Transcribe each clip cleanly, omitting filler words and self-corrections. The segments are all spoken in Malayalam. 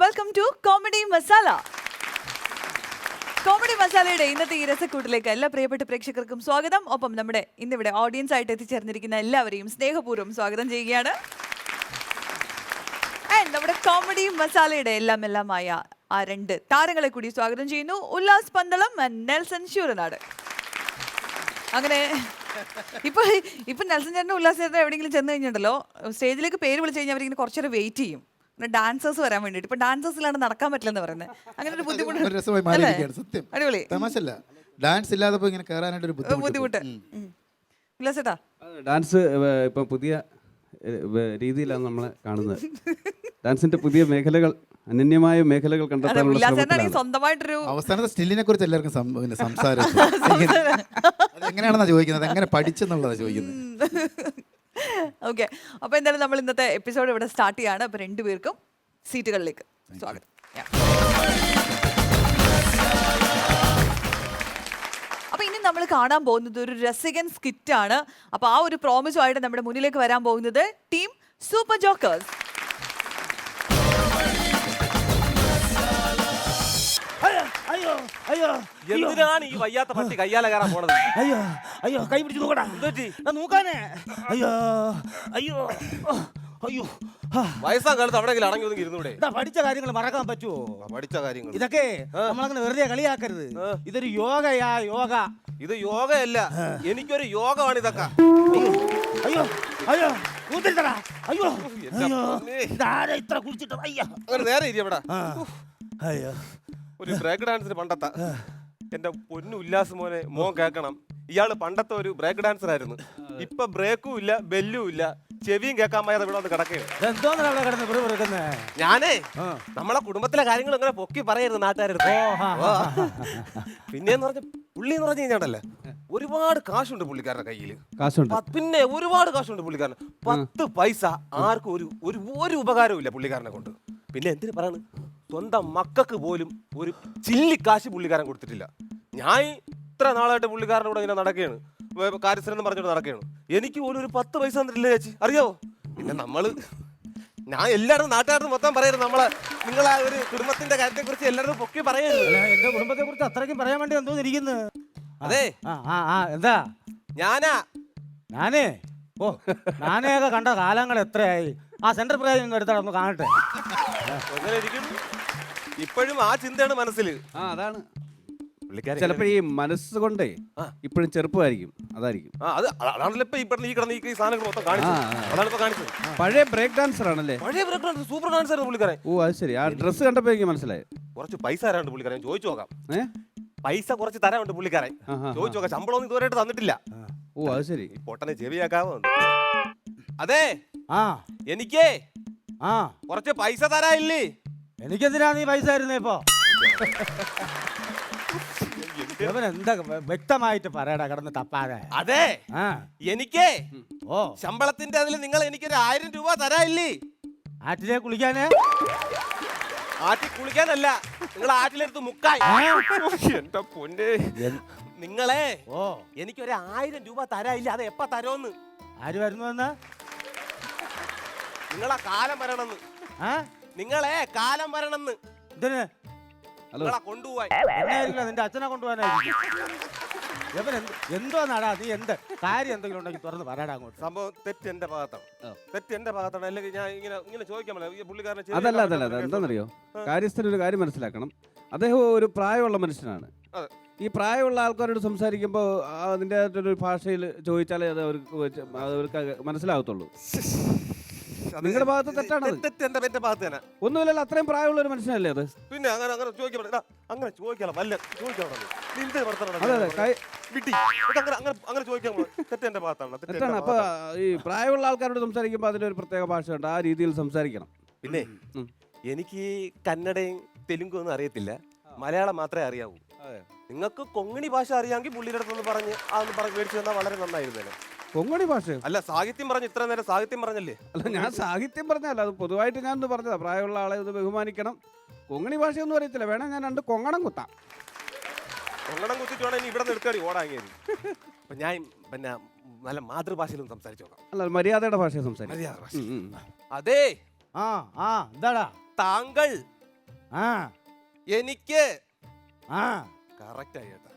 Welcome to comedy masala. Comedy മസാലയുടെ ഇന്നത്തെ ഈ രസക്കൂട്ടിലേക്ക് എല്ലാ പ്രിയപ്പെട്ട പ്രേക്ഷകർക്കും സ്വാഗതം. ഒപ്പം നമ്മുടെ ഇന്നിവിടെ ഓഡിയൻസ് ആയിട്ട് എത്തിച്ചേർന്നിരിക്കുന്ന എല്ലാവരെയും സ്നേഹപൂർവ്വം സ്വാഗതം ചെയ്യുകയാണ്. നമ്മുടെ കോമഡി മസാലയുടെ എല്ലാമായ ആ രണ്ട് താരങ്ങളെ കൂടി സ്വാഗതം ചെയ്യുന്നു. Ullas Pandalam and Nelson Sooranad. അങ്ങനെ ഇപ്പൊ നെൽസൺ ചേട്ടനും ഉല്ലാസ് ചേട്ടനും എവിടെയെങ്കിലും ചെന്ന് കഴിഞ്ഞിട്ടുണ്ടല്ലോ, സ്റ്റേജിലേക്ക് പേര് വിളിച്ചു കഴിഞ്ഞാൽ അവരിങ്ങനെ കുറച്ചേരം വെയിറ്റ് ചെയ്യും, ഡാൻസേഴ്സ് വരാൻ വേണ്ടിയിട്ട്. ഇപ്പൊ ഡാൻസേഴ്സിലാണ് നടക്കാൻ പറ്റില്ലെന്ന് പറയുന്നത്. അങ്ങനെ ഒരു ബുദ്ധിമുട്ട്. അടിപൊളി ഡാൻസ് ഇല്ലാതെ ഇങ്ങനെ കയറാനായിട്ട് ഒരു ബുദ്ധിമുട്ട്. ഉല്ലാസ് ചേട്ടാ, ഡാൻസ് ഇപ്പൊ പുതിയ രീതിയിലാണ് നമ്മളെ കാണുന്നത്. ഡാൻസിന്റെ പുതിയ മേഖലകൾ, അനന്യമായ മേഖലകൾ കണ്ടെത്താനുള്ള സ്വന്തമായിട്ടൊരു അവസാനത്തെ സ്റ്റില്ലിനെ കുറിച്ച് എല്ലാവർക്കും സംസാരം എങ്ങനെയാണെന്നാ ചോദിക്കുന്നത്, എങ്ങനെ പഠിച്ചെന്നുള്ളതാണ് ചോദിക്കുന്നത്. ഓക്കെ, അപ്പൊ എന്തായാലും നമ്മൾ ഇന്നത്തെ എപ്പിസോഡ് ഇവിടെ സ്റ്റാർട്ട് ചെയ്യാണ്. അപ്പൊ രണ്ടുപേർക്കും സീറ്റുകളിലേക്ക് സ്വാഗതം. അപ്പൊ ഇനി നമ്മൾ കാണാൻ പോകുന്നത് ഒരു രസികൻ സ്കിറ്റ് ആണ്. അപ്പൊ ആ ഒരു പ്രോമിസുമായിട്ട് നമ്മുടെ മുന്നിലേക്ക് വരാൻ പോകുന്നത് ടീം സൂപ്പർ ജോക്കേഴ്സ്. എന്തിനാണ് ഈ വയ്യാത്ത പട്ടി കയ്യാല കയറാൻ പോണത്? അയ്യോ അയ്യോ, കൈ പിടിച്ച് നോക്കടാ. നോക്കാനേ. അയ്യോ അയ്യോ അയ്യോ, വയസ്സാം കാലത്ത് അവിടെ അടങ്ങി ഒന്നും ഇരുന്നൂടെ? പഠിച്ച കാര്യങ്ങൾ മറക്കാൻ പറ്റുമോ? പഠിച്ച കാര്യങ്ങൾ ഇതൊക്കെ നമ്മളങ്ങനെ വെറുതെ കളിയാക്കരുത്. ഇതൊരു യോഗയാ, യോഗ. ഇത് യോഗയല്ല, എനിക്കൊരു യോഗമാണ് ഇതൊക്കെ. അയ്യോ അയ്യോ, കൂത്തിരിത്തടാ. അയ്യോ ഇതാരാ ഇത്ര കുടിച്ചിട്ട്? അയ്യോ, അങ്ങനെ നേരെ ഇരി അവിടെ. അയ്യോ, ഒരു ബ്രേക്ക് ഡാൻസിന് പണ്ടത്തെ എന്റെ പൊന്നു ഉല്ലാസ് മോൻ കേൾക്കണം. ഇയാള് പണ്ടത്തെ ഒരു ബ്രേക്ക് ഡാൻസർ ആയിരുന്നു. ഇപ്പൊ ബ്രേക്കും ഇല്ല, ബെല്ലും ഇല്ല, ചെവിയും കേൾക്കാൻ വയ്യാതെ ഇവിടെ വന്ന് കിടക്കുകയാണ്. ഞാനേ നമ്മളെ കുടുംബത്തിലെ കാര്യങ്ങൾ ഇങ്ങനെ പൊക്കി പറയരുത് നാട്ടുകാരെടുത്ത്. പിന്നെന്ന് പറഞ്ഞ പുള്ളി എന്ന് പറഞ്ഞു കഴിഞ്ഞാണ്ടല്ലേ, ഒരുപാട് കാശുണ്ട് പുള്ളിക്കാരുടെ കയ്യില്. പിന്നെ ഒരുപാട് കാശുണ്ട് പുള്ളിക്കാരന്. 10 പൈസ ആർക്കും ഒരു ഉപകാരവും ഇല്ല പുള്ളിക്കാരനെ കൊണ്ട്. പിന്നെ എന്തിനു പറയാണ്, സ്വന്തം മക്കൾക്ക് പോലും ഒരു ചില്ലിക്കാശ് പുള്ളിക്കാരൻ കൊടുത്തിട്ടില്ല. ഞാൻ ഇത്ര നാളായിട്ട് പുള്ളിക്കാരൻ്റെ കൂടെ ഇങ്ങനെ നടക്കുകയാണ്, കാര്യസ്ഥനെന്ന് പറഞ്ഞിട്ട് നടക്കുകയാണ്. എനിക്ക് പോലും ഒരു 10 പൈസ തന്നിട്ടില്ല ചേച്ചി, അറിയാവോ? പിന്നെ ഞാൻ എല്ലാവരും നാട്ടുകാരും മൊത്തം പറയരുത്, നിങ്ങളെ ഒരു കുടുംബത്തിന്റെ കാര്യത്തെ കുറിച്ച് എല്ലാവരും പൊക്കി പറയരുത്. എന്റെ കുടുംബത്തെ കുറിച്ച് അത്രയ്ക്കും പറയാൻ വേണ്ടി എന്തോ ഇരിക്കുന്നു. അതെ, എന്താ ഞാനേ നാനേയൊക്കെ കണ്ട കാലങ്ങൾ എത്രയായി. ആ സെന്റർ പ്രൈസ് എടുത്താൽ ഒന്ന് കാണട്ടെ. അങ്ങനെ ഇരിക്കും. ഇപ്പോഴും ആ ചിന്തയാണ് മനസ്സിൽ. അതാണ് ചിലപ്പോ ഈ മനസ്സുകൊണ്ടേ ഇപ്പോഴും ചെറുപ്പമായിരിക്കും. അതായിരിക്കും. അതാണല്ലോ ഇപ്പൊ ഈ സാധനങ്ങൾ മൊത്തം കാണിച്ചത്. അതാണ് ഇപ്പൊ കാണിച്ചത്. പഴയ ബ്രേക്ക് ഡാൻസർ ആണല്ലേ? പഴയ ബ്രേക്ക് ഡാൻസർ, സൂപ്പർ ഡാൻസർ ആണ് പുള്ളിക്കാരൻ. ഓ അത് ശരി. ആ ഡ്രസ് കണ്ടപ്പോ എനിക്ക് മനസ്സിലായി. കുറച്ച് പൈസ തരാണ്ട് പുള്ളിക്കാരൻ, ചോദിച്ചു നോക്കാം. പൈസ കുറച്ച് തരാനുണ്ട് പുള്ളിക്കാരൻ, ചോദിച്ചു നോക്കാം. ശമ്പളം ഒന്നും ഇതുവരെയായിട്ട് തന്നിട്ടില്ല. ഓ അത് ശരി. പൊട്ടനെ ചെവിയാക്കാവോ? അതെ, എനിക്കേ കുറച്ച് പൈസ തരാനില്ലേ? എനിക്കെന്തിനാ നീ പൈസ തരുന്നേ? ഇപ്പൊ എന്താ വ്യക്തമായിട്ട് പറയടാ, കിടന്ന് തപ്പാതെ. അതെ, എനിക്കേ ശമ്പളത്തിന്റെ അതിൽ നിങ്ങൾ എനിക്കൊരു 1000 രൂപ തരാനില്ലേ? ആറ്റിലെ കുളിക്കാനേ? ആറ്റി കുളിക്കാനല്ല, നിങ്ങൾ ആറ്റിലെടുത്ത് മുക്കാൻ. എന്റെ പൊന്നെ, നിങ്ങളെ എനിക്കൊരു 1000 രൂപ തരാനില്ല. അത് എപ്പ തരോന്ന്? ആര് വരുന്നു എന്നാ? നിങ്ങളെ കാലം വരണമെന്ന്. നിങ്ങളെ കാലം വരണമെന്ന്. എന്തിന്? കൊണ്ടുപോവാൻ. നിന്റെ അച്ഛനെ കൊണ്ടുപോകാനായിരിക്കും. എന്തോ നാടാ നീ? എന്ത് കാര്യം എന്തെങ്കിലും ഉണ്ടെങ്കിൽ തുറന്ന് പറയടാ അങ്ങോട്ട്. സംഭവം തെറ്റ് എന്റെ ഭാഗത്താണ്. അല്ലെങ്കിൽ ഞാൻ ഇങ്ങനെ ചോദിക്കാൻ പുള്ളിക്കാരനെ. അതല്ല എന്താണെന്നറിയോ, കാര്യസ്ഥന് ഒരു കാര്യം മനസ്സിലാക്കണം. അദ്ദേഹം ഒരു പ്രായമുള്ള മനുഷ്യനാണ്. ഈ പ്രായമുള്ള ആൾക്കാരോട് സംസാരിക്കുമ്പോൾ അതിൻ്റെ ഒരു ഭാഷയിൽ ചോദിച്ചാലേ അത് അവർക്ക് മനസ്സിലാകത്തുള്ളൂ. നിങ്ങളുടെ ഭാഗത്ത് തെറ്റാണ്. എന്റെ ഭാഗത്ത് തന്നെ ഒന്നുമില്ലല്ലോ, അത്രയും പ്രായമുള്ള ഒരു മനുഷ്യനല്ലേ അത്. പിന്നെ അങ്ങനെ ചോദിക്കാൻ വല്ല ചോദിക്കാൻ. തെറ്റാണ്. അപ്പൊ ഈ പ്രായമുള്ള ആൾക്കാരോട് സംസാരിക്കുമ്പോൾ അതിനൊരു പ്രത്യേക ഭാഷയുണ്ട്, ആ രീതിയിൽ സംസാരിക്കണം. പിന്നെ എനിക്ക് കന്നഡയും തെലുങ്കും ഒന്നും അറിയത്തില്ല, മലയാളം മാത്രമേ അറിയാവൂ. നിങ്ങൾക്ക് കൊങ്ങിണി ഭാഷ അറിയാമെങ്കിൽ പുള്ളിയുടെ അടുത്തൊന്ന് പറഞ്ഞ് മേടിച്ചു തന്നാൽ വളരെ നന്നായിരുന്നല്ലോ. കൊങ്ങണി ഭാഷ അല്ല, സാഹിത്യം പറഞ്ഞു. ഇത്ര നേരം സാഹിത്യം പറഞ്ഞല്ലേ? അല്ല, ഞാൻ സാഹിത്യം പറഞ്ഞല്ല, അത് പൊതുവായിട്ട് ഞാൻ ഒന്ന് പറഞ്ഞതാ. പ്രായമുള്ള ആളെ ഇത് ബഹുമാനിക്കണം. കൊങ്ങണി ഭാഷയൊന്നും അറിയത്തില്ല, വേണം ഞാൻ 2 കൊങ്ങണം കുത്താം. കൊങ്ങണം കുത്തിട്ട് വേണം ഇനി ഇവിടെ നിന്ന് എടുക്കാടി ഓടാങ്ങിയത്. അപ്പൊ ഞാൻ പിന്നെ നല്ല മാതൃഭാഷയിലും സംസാരിച്ചു നോക്കാം. അല്ല, മര്യാദയുടെ ഭാഷ സംസാരിക്കും. അതെ, എന്താടാ താങ്കൾ ആ എനിക്ക് ആ കറക്റ്റ് ആയി കേട്ടോ.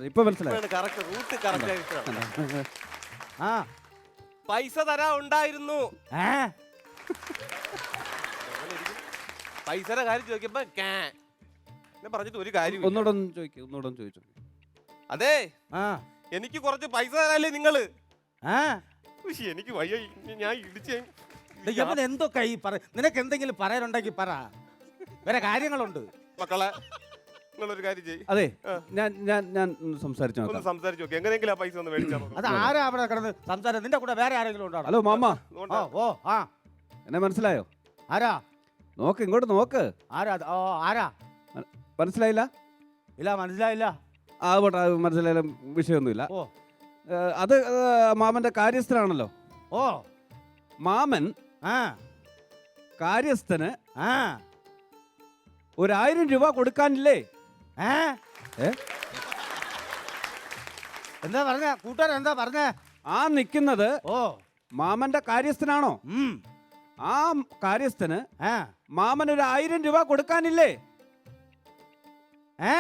ഇപ്പൊ മനസ്സിലായി. കറക്റ്റ് റൂട്ട് കറക്റ്റ് ആയിട്ട് ആ പൈസ തരാ ഉണ്ടായിരുന്നു. ഏ പൈസയുടെ കാര്യം ചോദിക്കുമ്പോ ഞാൻ പറഞ്ഞിട്ട് ഒരു കാര്യം. ഒന്നുകൂടെ ചോദിച്ചു. അതെ, ആ എനിക്ക് കുറച്ച് പൈസ തരാല്ലേ നിങ്ങള്. ആ ഉയ്യ്, എനിക്ക് വയ്യ, ഞാൻ ഇടിച്ചേ. ഇവൻ എന്തൊക്കെ ഈ നിനക്ക് എന്തെങ്കിലും പറയാനുണ്ടെങ്കിൽ പറ, വേറെ കാര്യങ്ങളുണ്ട്. മക്കളെ, നിങ്ങളൊരു കാര്യം ചെയ്യ്. അതെ, ആ. ഞാൻ സംസാരിച്ചു ഒന്ന് നോക്കാം. സംസാരിച്ച് നോക്കി, എങ്ങനെയെങ്കിലും ആ പൈസ ഒന്ന് മേടിച്ചാൽ അത് ആരാ അവിടെ കിടന്ന് സംസാരം? നിന്റെ കൂടെ വേറെ ആരെങ്കിലും ഉണ്ടോ? ഹലോ മാമ, ഓ ഓ ആ എന്നെ മനസ്സിലായോ? ആരാ നോക്ക്, ഇങ്ങോട്ട് നോക്ക്. ആരാ ഓ ആരാ മനസ്സിലായില്ല? ഇല്ല മനസ്സിലായില്ല. ആ പോട്ടെ, അത് മനസ്സിലായാലും വിഷയമൊന്നുമില്ല. ഓ അത് മാമന്റെ കാര്യസ്ഥനാണല്ലോ. ഓ മാമൻ ആ കാര്യസ്ഥന് ആ 1000 രൂപ കൊടുക്കാനില്ലേ? ഏ ഏ? എന്താ പറഞ്ഞ കൂട്ടുകാരൻ? എന്താ പറഞ്ഞ? ആ നിൽക്കുന്നത് ഓ മാമന്റെ കാര്യസ്ഥനാണോ? ആ കാര്യസ്ഥന് ആ മാമൻ 1000 രൂപ കൊടുക്കാനില്ലേ? ഏ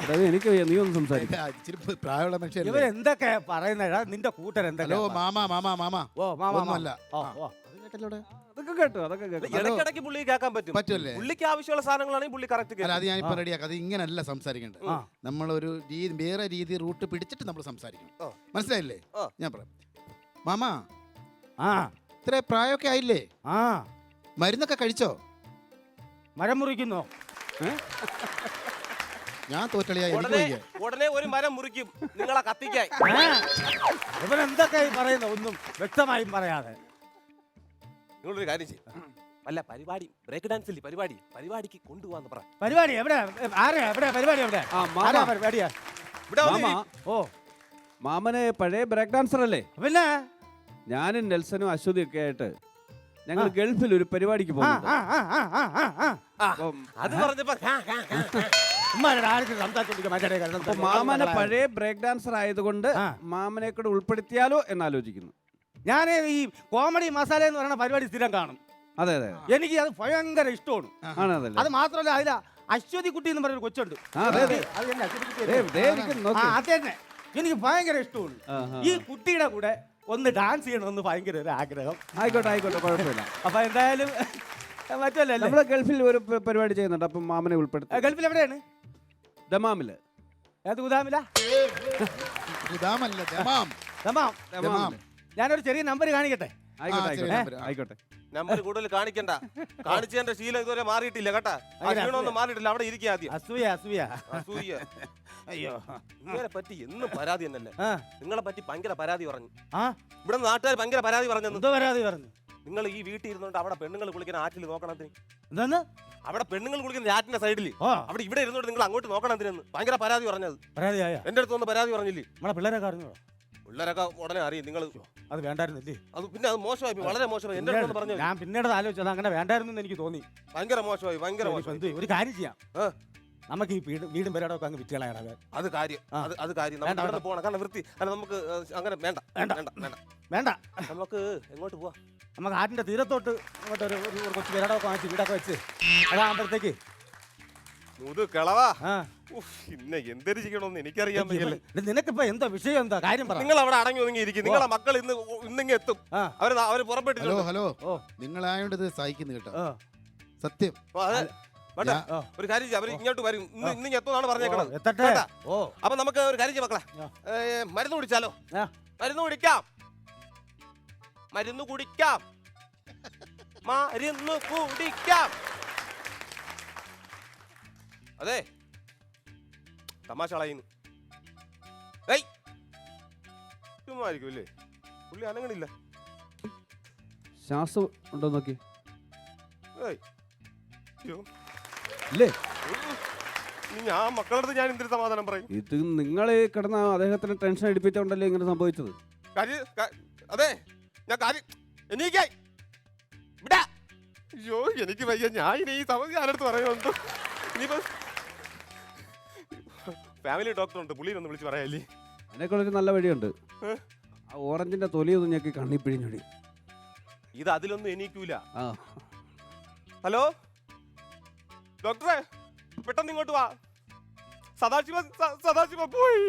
അതായത് എനിക്ക് വയ്യ, നീ ഒന്ന് സംസാരിക്കും. ഇച്ചിരി പ്രായമുള്ള മനുഷ്യല്ലേ. ഇവൻ എന്തൊക്കെ പറയുന്നടാ? നിന്റെ കൂട്ടർ ഹലോ എന്തൊക്കെ? മാമാ മാമാ മാമാ ഓ മാമാ ഒന്നുമല്ല. ഓ ആ. ഓ അത് കേട്ടല്ലോ ഇവിടെ. അതൊക്കെ കേട്ടു. ഇടയ്ക്കിടയ്ക്ക് പുള്ളി കേൾക്കാൻ പറ്റും. പറ്റുമല്ലേ? പുള്ളിക്ക് ആവശ്യമുള്ള സാധനങ്ങളാണെങ്കിൽ പുള്ളി കറക്റ്റ് അല്ല, അത് ഞാൻ ഇപ്പൊ റെഡിയാക്കാം. അത് ഇങ്ങനല്ല സംസാരിക്കേണ്ടത്. ആ. നമ്മളൊരു വേറെ രീതി റൂട്ട് പിടിച്ചിട്ട് നമ്മൾ സംസാരിക്കണം. ആ. മനസ്സിലായില്ലേ? ആ. ഞാൻ പറയാം. മാമാ, ആ ഇത്ര പ്രായമൊക്കെ ആയില്ലേ? ആ മരുന്നൊക്കെ കഴിച്ചോ? മരം മുറിക്കുന്നോ? ഞാൻ തോറ്റളിയാ, എനിക്ക് വയ്യ. ഉടനെ ഒരു മരം മുറിക്കും നിങ്ങളെ കത്തിക്കാൻ. ഇവൻ എന്തൊക്കെ പറയുന്നു? ഒന്നും വ്യക്തമായും പറയാതെ. നിങ്ങളൊരു കാര്യം ചെയ്യും, അല്ല പരിപാടി ബ്രേക്ക് ഡാൻസ് ഇല്ലേ, പരിപാടിക്ക് കൊണ്ടുപോകാന്ന് പറ. പരിപാടി എവിടെ? ആരാ എവിടെ പരിപാടി? എവിടെ ആ, മാമ. ആരാ പരിപാടിയാ? ഇവിടെ മാമ, ഓ മാമന് പഴയ ബ്രേക്ക് ഡാൻസർ അല്ലേ? പിന്നെ ഞാനും നെൽസനും അശ്വതിയും ഒക്കെ ആയിട്ട് ഞങ്ങൾ ഗൾഫിൽ ഒരു പരിപാടിക്ക് ആ പോകുന്നുണ്ട്. ആ ആ ആ ആ ആ ആ അപ്പം അത് പറഞ്ഞപ്പോ ഉമ്മാരുടെ ആർക്ക് സംസാരിച്ചോണ്ടിരിക്കുക? മറ്റേ അപ്പൊ മാമന് പഴയ ബ്രേക്ക് ഡാൻസർ ആയതുകൊണ്ട് ആ. മാമനെ കൂടെ ഉൾപ്പെടുത്തിയാലോ എന്നാലോചിക്കുന്നു. ഞാൻ ഈ കോമഡി മസാല എന്ന് പറയുന്ന പരിപാടി സ്ഥിരം കാണും. അതെ അതെ, എനിക്ക് അത് ഭയങ്കര ഇഷ്ടമാണ്. ആണ് അതല്ലേ? അത് മാത്രമല്ല, അതിൽ അശ്വതി കുട്ടി എന്ന് പറഞ്ഞൊരു കൊച്ചുണ്ട്. ആ, അതെ, അതെ. അത് തന്നെ അശ്വതി കുട്ടി ദേ, അല്ലേ? ദേ ഇരിക്കുന്നു, ആ നോക്ക്. അത് തന്നെ എനിക്ക് ഭയങ്കര ഇഷ്ടമാണ്. ആ, ആ. ഈ കുട്ടിയുടെ കൂടെ ഒന്ന് ഡാൻസ് ചെയ്യണമെന്ന് ഭയങ്കര ഒരു ആഗ്രഹം. ആയിക്കോട്ടെ, കുഴപ്പമില്ല. അപ്പൊ എന്തായാലും മറ്റല്ലേ നമ്മള് ഗൾഫിൽ ഒരു പരിപാടി ചെയ്യുന്നുണ്ട്, അപ്പം മാമനെ ഉൾപ്പെടുത്തി. ഗൾഫിൽ എവിടെയാണ്? ദമാമില്. ഏത് ഗുദാമില? ഗുദാമല്ല, ദമാം. ദമാം. ദമാം. ഞാനൊരു ചെറിയ നമ്പർ കാണിക്കട്ടെ. ആയിക്കോട്ടെ. നമ്പർ കൂടുതൽ കാണിക്കണ്ട. കാണിച്ചതിന്റെ ശീലം ഇതുവരെ മാറിയിട്ടില്ല കേട്ടാ. ക്ഷീണമൊന്നും മാറിയിട്ടില്ല. അവിടെ ഇരിക്കുക ആദ്യം. അസൂയ അസൂയ. അസൂയ. അയ്യോ നിങ്ങളെ പറ്റി എന്നും പരാതി തന്നെയല്ലേ. ആ നിങ്ങളെ പറ്റി ഭയങ്കര പരാതി പറഞ്ഞു. ആ ഇവിടെ നാട്ടുകാർ ഭയങ്കര പരാതി പറഞ്ഞെന്ന്. എന്തോ പരാതി പറഞ്ഞു? നിങ്ങൾ ഈ വീട്ടിൽ ഇരുന്നോണ്ട് അവിടെ പെണ്ണുങ്ങൾ കുളിക്കുന്ന ആറ്റിൽ നോക്കണത്തിന്. എന്താന്ന്? അവിടെ പെണ്ണുങ്ങൾ കുളിക്കുന്ന ആറ്റിന്റെ സൈഡിൽ ഓ അവിടെ ഇവിടെ ഇരുന്നോണ്ട് നിങ്ങൾ അങ്ങോട്ട് നോക്കണത്തിനെന്ന് ഭയങ്കര പരാതി പറഞ്ഞത്. പരാതിയായ എന്റെ അടുത്ത് ഒന്ന് പരാതി പറഞ്ഞില്ലേ? നമ്മളെ പിള്ളേരൊക്കെ അറിഞ്ഞോ? പിള്ളേരൊക്കെ ഉടനെ അറിയും. നിങ്ങൾ അത് വേണ്ടായിരുന്നില്ലേ? അത് പിന്നെ അത് മോശമായി പോയി, വളരെ മോശമായി. എന്റെ അടുത്ത് പറഞ്ഞു ഞാൻ പിന്നീട് ആലോചിച്ചത് അങ്ങനെ വേണ്ടായിരുന്നു എന്ന് എനിക്ക് തോന്നി. ഭയങ്കര മോശമായി, ഭയങ്കര ഇപ്പൊ മോശമായി. എന്ത് ഒരു കാര്യം ചെയ്യാം, ആ. നമുക്ക് ഈ വീടും പേരാടൊക്കെ അങ്ങ് വിറ്റുകളയാടാ. അത് കാര്യം, അത് കാര്യം. വേണ്ട, നമുക്ക് വേണ്ട. പോകണം, കാരണം വൃത്തി അല്ല. നമുക്ക് അങ്ങനെ വേണ്ട, വേണ്ട. വേണ്ട, വേണ്ട. വേണ്ട, നമുക്ക് എങ്ങോട്ട് പോവാ? നമുക്ക് ആറ്റിന്റെ തീരത്തോട്ട് അങ്ങോട്ട് ഒരു കുറച്ച് പേരാടൊക്കെ വാങ്ങിച്ച് വീടൊക്കെ വെച്ച് അതാകുമ്പോഴത്തേക്ക് മുതു കിളവാ. ആ പിന്നെ എന്തൊരു ചെയ്യണമെന്ന് എനിക്കറിയാൻ വയ്യല്ലേ. നിനക്കിപ്പോ എന്താ വിഷയം? എന്താ കാര്യം പറ. നിങ്ങൾ അവിടെ അടങ്ങി ഒതുങ്ങി ഇരിക്കും. നിങ്ങളെ മക്കൾ ഇന്നിങ്ങ് എത്തും. ആ. അവര് ഹലോ പുറപ്പെട്ടിട്ടുണ്ട്. ഹലോ, ഓ നിങ്ങളായോണ്ട് ഇത് സഹിക്കുന്നു കേട്ടോ. ആ സത്യം. അപ്പൊ അത് വേണ്ട. ആ. ഒരു കാര്യം ചെയ്യും, അവര് ഇങ്ങോട്ട് വരും. ഇന്നിങ്ങ് എത്തുന്നാണ് പറഞ്ഞേക്കണത്. എത്തട്ടെ. കേട്ടാ? ഓ അപ്പൊ നമുക്ക് ഒരു കാര്യം ചെയ്യാം മക്കളെ. മരുന്ന് കുടിച്ചാലോ? ആ. മരുന്ന് കുടിക്കാം. മരുന്ന് കുടിക്കാം. മരുന്ന് കുടിക്കാം. അതെ, തമാശ കളയുന്നു. ഏയ് ചുമ്മാ ആയിരിക്കും അല്ലേ? പുള്ളി അനങ്ങണില്ല. ശ്വാസം ഉണ്ടോ നോക്കി. ഏയ് അയ്യോ. ഇല്ലേ? ഇനി ഞാൻ മക്കളുടെ അടുത്ത് ഞാൻ എന്തൊരു സമാധാനം പറയും? ഇത് നിങ്ങൾ കിടന്ന അദ്ദേഹത്തിന് ടെൻഷൻ അടിപ്പിച്ചോണ്ടല്ലേ ഇങ്ങനെ സംഭവിച്ചത്. അതെ, ഞാൻ കാര്യം എനിക്കായി വിടാ. അയ്യോ എനിക്ക് വയ്യ. ഞാൻ ഇനി ഈ സമയം ഞാനടുത്ത് പറയുന്നുണ്ട്. ഇനിയിപ്പോ ഫാമിലി ഡോക്ടർ ഉണ്ട്, പുള്ളിയൊന്ന് വിളിച്ച് പറയാല്ലേ? അതിനേക്കുള്ളൊരു നല്ല വഴിയുണ്ട്. ആ ഓറഞ്ചിന്റെ തൊലിയൊന്നും ഞെക്കി കണ്ണിപ്പിഴിഞ്ഞൊടി. ഇത് അതിലൊന്നും എണീക്കൂല. ആ ഹലോ ഡോക്ടറെ പെട്ടെന്ന് ഇങ്ങോട്ട് വാ. സദാശിവ പോയി.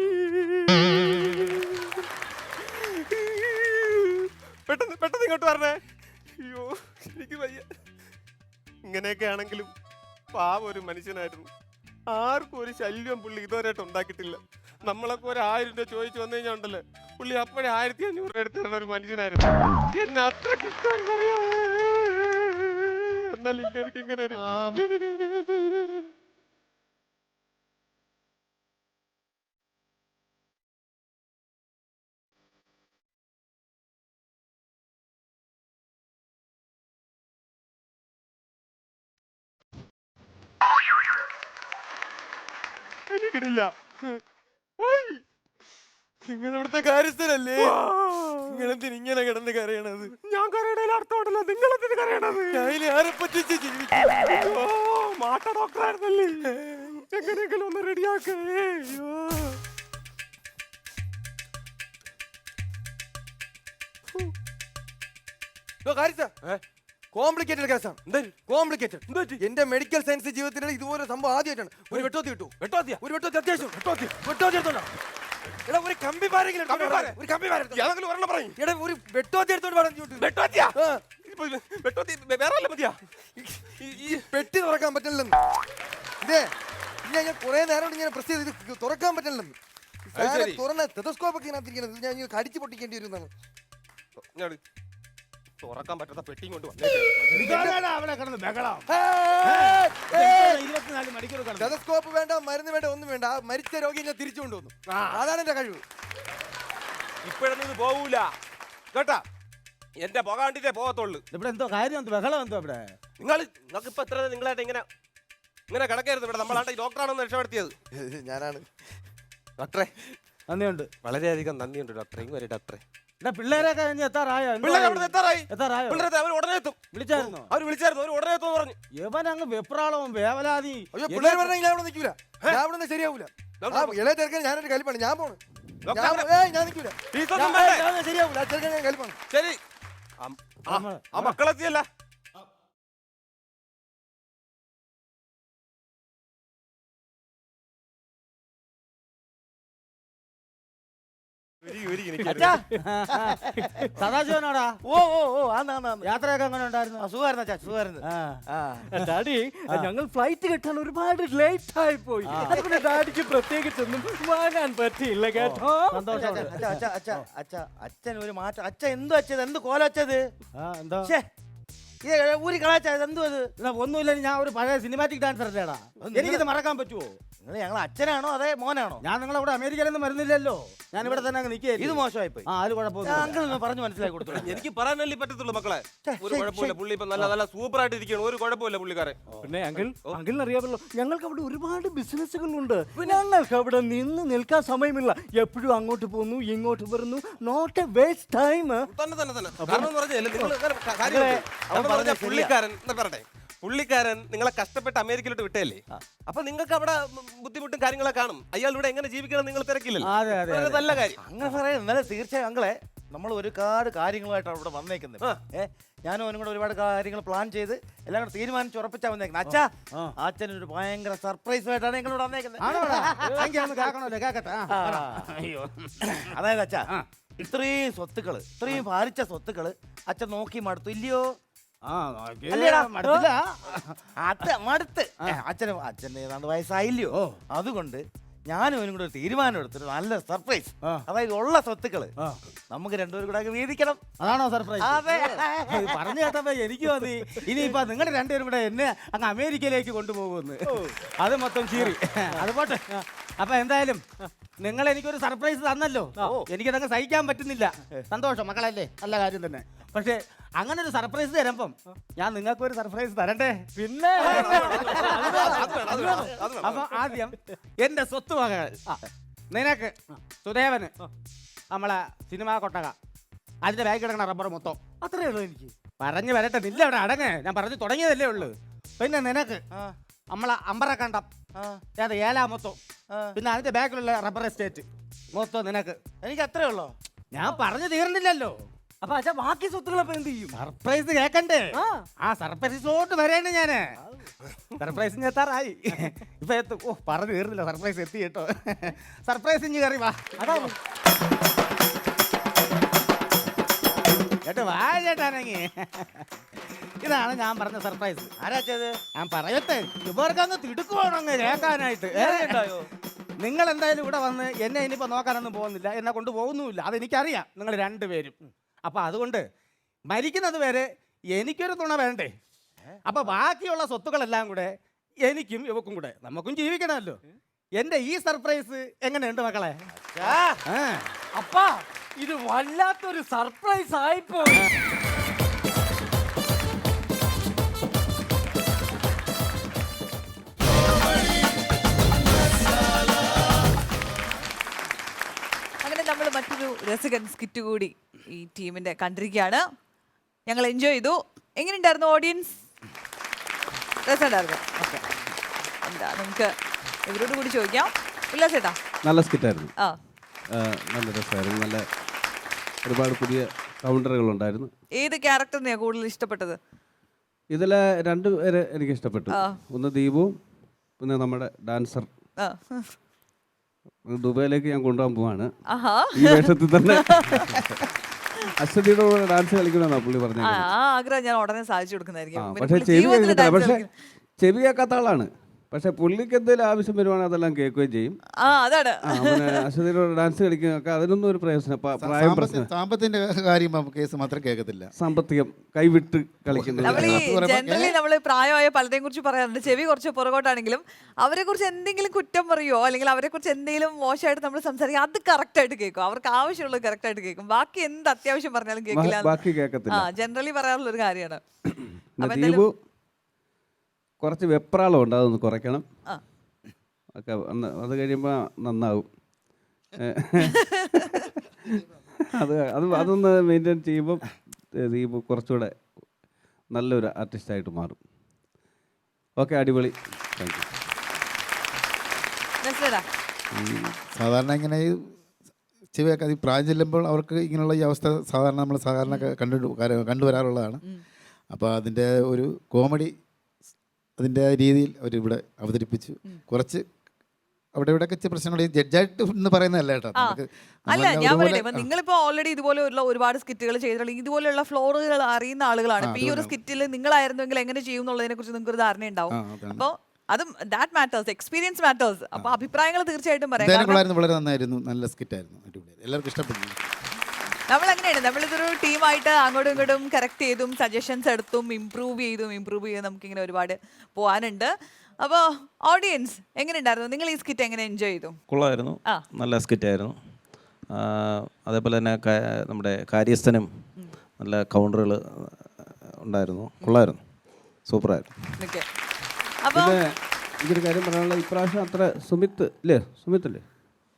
പെട്ടെന്ന് ഇങ്ങോട്ട് പറഞ്ഞേ. അയ്യോ എനിക്ക് വയ്യ. ഇങ്ങനെയൊക്കെ ആണെങ്കിലും പാവം ഒരു മനുഷ്യനായിരുന്നു. ആർക്കും ഒരു ശല്യം പുള്ളി ഇതുവരെയായിട്ട് ഉണ്ടാക്കിയിട്ടില്ല. നമ്മളൊക്കെ ഒരു 1000 രൂപ ചോദിച്ചു വന്നു കഴിഞ്ഞാൽ ഉണ്ടല്ലോ, പുള്ളി അപ്പോഴേ 1500 രൂപ എടുത്ത് തരുന്ന ഒരു മനുഷ്യനായിരുന്നു. എന്നെ അത്രയ്ക്ക് ഇഷ്ടമായിരുന്നു അറിയാമോ? എന്നാലും എനിക്ക് ഇങ്ങനെ ഒരു എനിക്കിടില്ല. നിങ്ങൾ ഇവിടുത്തെ കാര്യസ്ഥനല്ലേ? നിങ്ങളെന്തിന് ഇങ്ങനെ കിടന്ന് കരയണത്? ഞാൻ കരയണതിൽ അർത്ഥമുണ്ടല്ലോ. നിങ്ങളെന്തിന് കരയണത്? അതിൽ ആരെ പറ്റിച്ച് ജീവിക്കും? മാട്ട ഡോക്ടറായിരുന്നല്ലേ? എങ്ങനെയെങ്കിലും ഒന്ന് റെഡിയാക്കേ. അയ്യോ കോംപ്ലിക്കേറ്റഡ് കേസാണ്. കോംപ്ലിക്കേറ്റഡ്. എന്റെ മെഡിക്കൽ സയൻസ് ജീവിതത്തിൽ ഇതുപോലെ സംഭവം ആദ്യമായിട്ടാണ്. ഒരു വെട്ടോത്തി കിട്ടു. ഒരു വെട്ടോത്തി അത്യാവശ്യം. വെട്ടോത്തി എടുത്തോണ്ടാ. എടാ ഒരു കമ്പി പാരെങ്കിലും ഒരു കമ്പി പാര. ഏതെങ്കിലും ഒരെണ്ണം പറയും. എടാ ഒരു വെട്ടോത്തി എടുത്തോണ്ട് പറഞ്ഞു. വെട്ടോത്തിയാ? വെട്ടോത്തി വേറെ അല്ല മതിയാ? ഈ പെട്ടി തുറക്കാൻ പറ്റില്ലെന്ന്. ഇതേ ഞാൻ കുറെ നേരം കൊണ്ട് ഇങ്ങനെ പ്രസ് ചെയ്ത് ഇത് തുറക്കാൻ പറ്റില്ലെന്ന്. തുറന്ന ടെതസ്കോപ്പ് ഒക്കെ ഇതിനകത്തിരിക്കുന്നത് ഞാൻ കടിച്ചു പൊട്ടിക്കേണ്ടി വരും എന്നാണ്. തുറക്കാൻ പറ്റാത്ത പെട്ടിയും കൊണ്ട് അവിടെ കിടന്ന് ബഹളം. 24 മണിക്കൂർ കിടന്നു. ടെതസ്കോപ്പ് വേണ്ട, മരുന്ന് വേണ്ട, ഒന്നും വേണ്ട. ആ മരിച്ച രോഗിയെ ഞാൻ തിരിച്ചു കൊണ്ടുവന്നു. അതാണ് എന്റെ കഴിവ്. ഇപ്പോഴൊന്നും ഇത് പോവൂല കേട്ടാ. എന്റെ പോകാണ്ടിട്ടേ പോകത്തുള്ളു. ഇവിടെ എന്തോ കാര്യം, എന്തോ ബഹളം, എന്തോ ഇവിടെ നിങ്ങൾക്ക് ഇപ്പൊ എത്ര നിങ്ങളായിട്ട് ഇങ്ങനെ കിടക്കരുത്. ഇവിടെ നമ്മളാണ്ട് ഡോക്ടറാണെന്ന് രക്ഷപ്പെടുത്തിയത്. ഞാനാണ് ഡോക്ടറെ. നന്ദിയുണ്ട്, വളരെയധികം നന്ദിയുണ്ട് ഡോക്ടറെ. ഇങ്ങനെ ഡോക്ടറെ പിള്ളേരൊക്കെ എത്താറായോ? അവർ ഉടനെ എത്തും. വിളിച്ചായിരുന്നു? അവർ ഉടനെ എത്തും പറഞ്ഞു. ഇവൻ അങ്ങ് വെപ്രാളവും വേവലാതി. അയ്യോ പിള്ളേർ പറഞ്ഞെങ്കിൽ ഞാൻ അവിടെ നിൽക്കൂല. ഞാൻ അവിടെ ശരിയാവൂല. ഇളയ ചെറുക്കൻ ഞാനൊരു കലിപ്പാണ്. ഞാൻ പോണ്. ഞാൻ നിൽക്കൂല. ശരിയാവൂല. ആ ചെറുക്കൻ ഞാൻ കലിപ്പാണ്. ശരി ആ മക്കളെത്തിയല്ല. സദാശിവനാടാ? ഓ ഓ ഓ ആന്ന് യാത്രയൊക്കെ അങ്ങനെ ഉണ്ടായിരുന്നു? സുഖമായിരുന്നു. ഡാഡി ഞങ്ങൾ ഫ്ലൈറ്റ് കിട്ടാൻ ഒരുപാട് ലേറ്റ് ആയി പോയി. അതുകൊണ്ട് ഡാഡിക്ക് പ്രത്യേകിച്ചൊന്നും വാങ്ങാൻ പറ്റിയില്ല കേട്ടോ. അച്ഛൻ ഒരു മാറ്റം. അച്ഛൻ എന്തോ അച്ഛത്? എന്ത് കോലച്ചത്? എന്തോ ഊരി കളാച്ചത് എന്തോ അത്? ഒന്നുമില്ല, ഞാൻ ഒരു പഴയ സിനിമാറ്റിക് ഡാൻസർ അല്ലേടാ. എനിക്കിത് മറക്കാൻ പറ്റുമോ? നിങ്ങൾ ഞങ്ങൾ അച്ഛനാണോ അതേ മോനാണോ? ഞാൻ നിങ്ങളവിടെ അമേരിക്കയിലൊന്നും വരുന്നില്ലല്ലോ. ഞാൻ ഇവിടെ തന്നെ അങ്ങ് നിൽക്കുക. ഇത് മോശമായി പോയി. അത് കുഴപ്പമില്ല. അങ്കിൾ പറഞ്ഞു മനസ്സിലാക്കി കൊടുത്തു. എനിക്ക് പറയാനല്ലേ പറ്റത്തുള്ളൂ മക്കളെ. ഒരു കുഴപ്പമില്ല. പുള്ളി ഇപ്പൊ നല്ല സൂപ്പർ ആയിട്ട് ഇരിക്കുകയാണ്. ഒരു കുഴപ്പമില്ല പുള്ളിക്കാരൻ. പിന്നെ അങ്കിളിന് അറിയാമല്ലോ, ഞങ്ങൾക്ക് അവിടെ ഒരുപാട് ബിസിനസ്സുകളുണ്ട്. ഞങ്ങൾക്ക് അവിടെ നിന്ന് നിൽക്കാൻ സമയമില്ല. എപ്പോഴും അങ്ങോട്ട് പോകുന്നു, ഇങ്ങോട്ട് വരുന്നു. Not a waste time. പുള്ളിക്കാരൻ നിങ്ങളെ കഷ്ടപ്പെട്ട് അമേരിക്കയിലോട്ട് വിട്ടല്ലേ? അപ്പൊ നിങ്ങൾക്ക് അവിടെ ബുദ്ധിമുട്ടും കാര്യങ്ങളൊക്കെ കാണും. അയാളിവിടെ എങ്ങനെ ജീവിക്കണം നിങ്ങൾ തിരക്കില്ലല്ലോ. നല്ല കാര്യം. അങ്ങനെ പറയാം. എന്നാലും തീർച്ചയായും അങ്ങളെ നമ്മൾ ഒരുപാട് കാര്യങ്ങളുമായിട്ടാണ് ഇവിടെ വന്നേക്കുന്നത്. ഞാനും അവനും കൂടെ ഒരുപാട് കാര്യങ്ങൾ പ്ലാൻ ചെയ്ത് എല്ലാം കൂടെ തീരുമാനിച്ച് ഉറപ്പിച്ചാ വന്നേക്കുന്നത്. അച്ഛാ, അച്ഛനൊരു ഭയങ്കര സർപ്രൈസ് ആയിട്ടാണ് ഞങ്ങളിവിടെ വന്നേക്കുന്നത്. അയ്യോ, അതായത് അച്ഛാ, ഇത്രയും സ്വത്തുക്കള്, ഇത്രയും ഭാരിച്ച സ്വത്തുക്കള് അച്ഛൻ നോക്കി മടുത്തു ഇല്ലയോ? മടുത്ത് അച്ഛന് ഏതാണ്ട് വയസ്സായില്ലയോ? അതുകൊണ്ട് ഞാനും അവനും കൂടെ ഒരു തീരുമാനം എടുത്തിട്ട് നല്ല സർപ്രൈസ്. അതായത് ഉള്ള സ്വത്തുക്കള് നമുക്ക് രണ്ടുപേരും കൂടെ വീതിക്കണം. അതാണോ സർപ്രൈസ്? അതെ. പറഞ്ഞു കേട്ടപ്പോ എനിക്ക് മതി. ഇനിയിപ്പോ നിങ്ങളുടെ രണ്ടുപേരും കൂടെ എന്നെ അങ്ങ് അമേരിക്കയിലേക്ക് കൊണ്ടുപോകുന്നു. അത് മൊത്തം ചീറി. അത് പോട്ടെ. അപ്പൊ എന്തായാലും നിങ്ങൾ എനിക്കൊരു സർപ്രൈസ് തന്നല്ലോ. എനിക്കതങ്ങ് സഹിക്കാൻ പറ്റുന്നില്ല. സന്തോഷം മക്കളല്ലേ, നല്ല കാര്യം തന്നെ. പക്ഷെ അങ്ങനെ ഒരു സർപ്രൈസ് തരുമ്പം ഞാൻ നിങ്ങൾക്ക് ഒരു സർപ്രൈസ് തരണ്ടേ? പിന്നെ അപ്പൊ ആദ്യം എന്റെ സ്വത്ത് വകകൾ നിനക്ക്, സുദേവന്, നമ്മളെ സിനിമാ കൊട്ടക, അതിന്റെ ബാഗ് കിടക്കണ റബ്ബർ മൊത്തം. അത്രയേ ഉള്ളൂ എനിക്ക്. പറഞ്ഞു വരട്ടെ, നില്ല അവിടെ അടങ്ങ്. ഞാൻ പറഞ്ഞു തുടങ്ങിയതല്ലേ ഉള്ളു. പിന്നെ നിനക്ക് നമ്മളെ അമ്പറക്കണ്ടം, ഏലാ മൊത്തം. പിന്നെ അതിന്റെ ബാക്കിലുള്ള റബ്ബർ എസ്റ്റേറ്റ് മൊത്തം നിനക്ക്. എനിക്ക് അത്രേ ഉള്ളോ? ഞാൻ പറഞ്ഞു തീർന്നില്ലല്ലോ. അപ്പൊ അച്ഛാ ബാക്കി സ്വത്തുക്കളൊക്കെ എന്ത് ചെയ്യും? സർപ്രൈസ് കേക്കണ്ടേ? ആ. ആ സർപ്രൈസോട്ട് വരെയാണ് ഞാന്. സർപ്രൈസ് എത്താറായി. ഇപ്പൊ എത്തും. ഓ പറഞ്ഞു തീർന്നില്ല, സർപ്രൈസ് എത്തി കേട്ടോ. സർപ്രൈസ് ഇഞ്ഞ് കയറി വാ. അതാണ് ചേട്ടാ വാ ചേട്ടാനെങ്കി. ഇതാണ് ഞാൻ പറഞ്ഞ സർപ്രൈസ്. ആരാച്ചത്? ഞാൻ പറയട്ടെ, ഇവർക്ക് അങ്ങ് തിടുക്കുവാണോ അങ്ങ് കേൾക്കാനായിട്ട്. നിങ്ങൾ എന്തായാലും ഇവിടെ വന്ന് എന്നെ ഇനിയിപ്പോ നോക്കാനൊന്നും പോകുന്നില്ല, എന്നെ കൊണ്ട് പോകുന്നുമില്ല, അതെനിക്കറിയാം നിങ്ങൾ രണ്ടുപേരും. അപ്പൊ അതുകൊണ്ട് മരിക്കുന്നത് വരെ എനിക്കൊരു തുണ വേണ്ടേ? അപ്പൊ ബാക്കിയുള്ള സ്വത്തുക്കളെല്ലാം കൂടെ എനിക്കും ഇവക്കും കൂടെ, നമുക്കും ജീവിക്കണമല്ലോ. എന്റെ ഈ സർപ്രൈസ് എങ്ങനെയുണ്ട് മക്കളെ? ആ. അപ്പാ ഇത് വല്ലാത്തൊരു സർപ്രൈസ് ആയിപ്പോയി. അങ്ങനെ നമ്മൾ മറ്റൊരു രസകൻ സ്കിറ്റ് കൂടി ഈ ടീമിന്റെ കണ്ടിരിക്കുകയാണ്. ഞങ്ങൾ എൻജോയ് ചെയ്തു. എങ്ങനെയുണ്ടായിരുന്നു ഓഡിയൻസ്? രസമുണ്ടായിരുന്നു. ഓക്കെ, എന്താ നമുക്ക് ഇവരോട് കൂടി ചോദിക്കാം. ഉല്ലാസേട്ടാ, നല്ല സ്കിറ്റായിരുന്നു. ആ നല്ല രസമായിരുന്നു. നല്ല ഒരുപാട് പുതിയ കൗണ്ടറുകളുണ്ടായിരുന്നു. ഏത് ക്യാരക്ടറിനെയാണ് കൂടുതൽ ഇഷ്ടപ്പെട്ടത്? ഇതിലെ രണ്ടുപേരെ എനിക്ക് ഇഷ്ടപ്പെട്ടു. ആ. ഒന്ന് ദീപുവും പിന്നെ നമ്മുടെ ഡാൻസർ. ആ. ദുബൈയിലേക്ക് ഞാൻ കൊണ്ടുപോകാൻ പോവാണ് ആഹാ. ഈ വേഷത്തിൽ തന്നെ. അശ്വതിയുടെ കൂടെ ഡാൻസ് കളിക്കണമെന്നാ പുള്ളി പറഞ്ഞത്. ആ ആഗ്രഹം ഞാൻ ഉടനെ സാധിച്ചു കൊടുക്കുന്നതായിരിക്കും. പിന്നെ പക്ഷെ പുള്ളി ചെവി ജീവിതത്തിൽ കേൾക്കത്തില്ല. dance പക്ഷെ കളിക്കും. ചെവി കേൾക്കാത്ത ആളാണ്. പക്ഷെ പുള്ളിക്ക് എന്തെങ്കിലും ആവശ്യം വരുവാണെങ്കിൽ അതെല്ലാം കേൾക്കുകയും ചെയ്യും. ആ അതാണ്. പിന്നെ അശ്വതിയുടെ ഡാൻസ് കളിക്കുകയൊക്കെ അതിനൊന്നും ഒരു പ്രയോജനം. പ്രായം പ്രശ്നം. സാമ്പത്തിന്റെ കാര്യം കേസ് മാത്രം കേൾക്കത്തില്ല. സാമ്പത്തികം കൈവിട്ട് കളിക്കുന്നത്. നമ്മൾ ഈ ജനറലി നമ്മൾ പ്രായമായ പലരെയും കുറിച്ച് പറയാറുണ്ട്, ചെവി കുറച്ച് പുറകോട്ടാണെങ്കിലും അവരെ കുറിച്ച് എന്തെങ്കിലും കുറ്റം പറയുമോ അല്ലെങ്കിൽ അവരെ കുറിച്ച് എന്തെങ്കിലും മോശമായിട്ട് നമ്മൾ സംസാരിക്കും, അത് കറക്റ്റ് ആയിട്ട് കേൾക്കും. അവർക്ക് ആവശ്യമുള്ളത് കറക്റ്റ് ആയിട്ട് കേൾക്കും. ബാക്കി എന്ത് അത്യാവശ്യം പറഞ്ഞാലും കേൾക്കില്ല. ബാക്കി കേൾക്കത്തില്ല. ആ ജനറലി പറയാറുള്ള ഒരു കാര്യമാണ്. അപ്പൊ ദീപു കുറച്ച് വെപ്രാളം ഉണ്ട്, അതൊന്ന് കുറയ്ക്കണം. ആ. ഒക്കെ അത് കഴിയുമ്പോൾ നന്നാവും. അതൊന്ന് മെയിൻറ്റെയിൻ ചെയ്യുമ്പം ദീപു കുറച്ചുകൂടെ നല്ലൊരു ആർട്ടിസ്റ്റായിട്ട് മാറും. ഓക്കെ, അടിപൊളി. Thank you. മനസ്സിലാ? സാധാരണ ഇങ്ങനെ ഈ ചെവിയൊക്കെ ഈ പ്രായം ചെല്ലുമ്പോൾ അവർക്ക് ഇങ്ങനെയുള്ള ഈ അവസ്ഥ സാധാരണ നമ്മൾ സാധാരണ കണ്ടുവരാറുള്ളതാണ്. അപ്പോൾ അതിൻ്റെ ഒരു കോമഡി അതിൻ്റെ രീതിയിൽ അവരിവിടെ അവതരിപ്പിച്ചു. കുറച്ച് അവിടെ ഇവിടെയൊക്കെ ഇച്ചിരി പ്രശ്നങ്ങൾ ജഡ്ജായിട്ട് എന്ന് പറയുന്നതല്ല കേട്ടോ. അല്ല, ഞാൻ പറയട്ടെ, ഇപ്പൊ നിങ്ങളിപ്പോ ഓൾറെഡി ഇതുപോലെയുള്ള ഒരുപാട് സ്കിറ്റുകൾ ചെയ്തിട്ടുള്ള ഇതുപോലെയുള്ള ഫ്ലോറുകൾ അറിയുന്ന ആളുകളാണ്. ഇപ്പൊ ഈ ഒരു സ്കിറ്റിൽ നിങ്ങളായിരുന്നെങ്കിൽ എങ്ങനെ ചെയ്യും എന്നുള്ളതിനെ കുറിച്ച് നിങ്ങൾക്ക് ഒരു ധാരണ ഉണ്ടാവും. അപ്പോൾ അതും ദാറ്റ് മാറ്റേഴ്സ്, എക്സ്പീരിയൻസ് മാറ്റേഴ്സ്. അപ്പൊ അഭിപ്രായങ്ങൾ തീർച്ചയായിട്ടും പറയാം. വളരെ നന്നായിരുന്നു, നല്ല സ്കിറ്റായിരുന്നു, അടിപൊളി, എല്ലാവർക്കും ഇഷ്ടപ്പെട്ടു. നമ്മൾ അങ്ങനെയാണ്, നമ്മളിതൊരു ടീമായിട്ട് അങ്ങോട്ടും ഇങ്ങോട്ടും കറക്റ്റ് ചെയ്തും സജഷൻസ് എടുത്തും ഇമ്പ്രൂവ് ചെയ്ത് നമുക്കിങ്ങനെ ഒരുപാട് പോകാനുണ്ട്. അപ്പോൾ ഓഡിയൻസ് എങ്ങനെയുണ്ടായിരുന്നു? നിങ്ങൾ ഈ സ്കിറ്റ് എങ്ങനെ എൻജോയ് ചെയ്തു? കൊള്ളായിരുന്നു, നല്ല സ്കിറ്റായിരുന്നു. അതേപോലെ തന്നെ നമ്മുടെ കാര്യസ്ഥനും നല്ല കൗണ്ടറുകൾ ഉണ്ടായിരുന്നു, കൊള്ളായിരുന്നു, സൂപ്പറായിരുന്നു. ഓക്കെ, അപ്പോൾ പിന്നെ എനിക്കൊരു കാര്യം പറയാനുള്ള, ഇപ്രാവശ്യം അത്ര സുമിത്തല്ലേ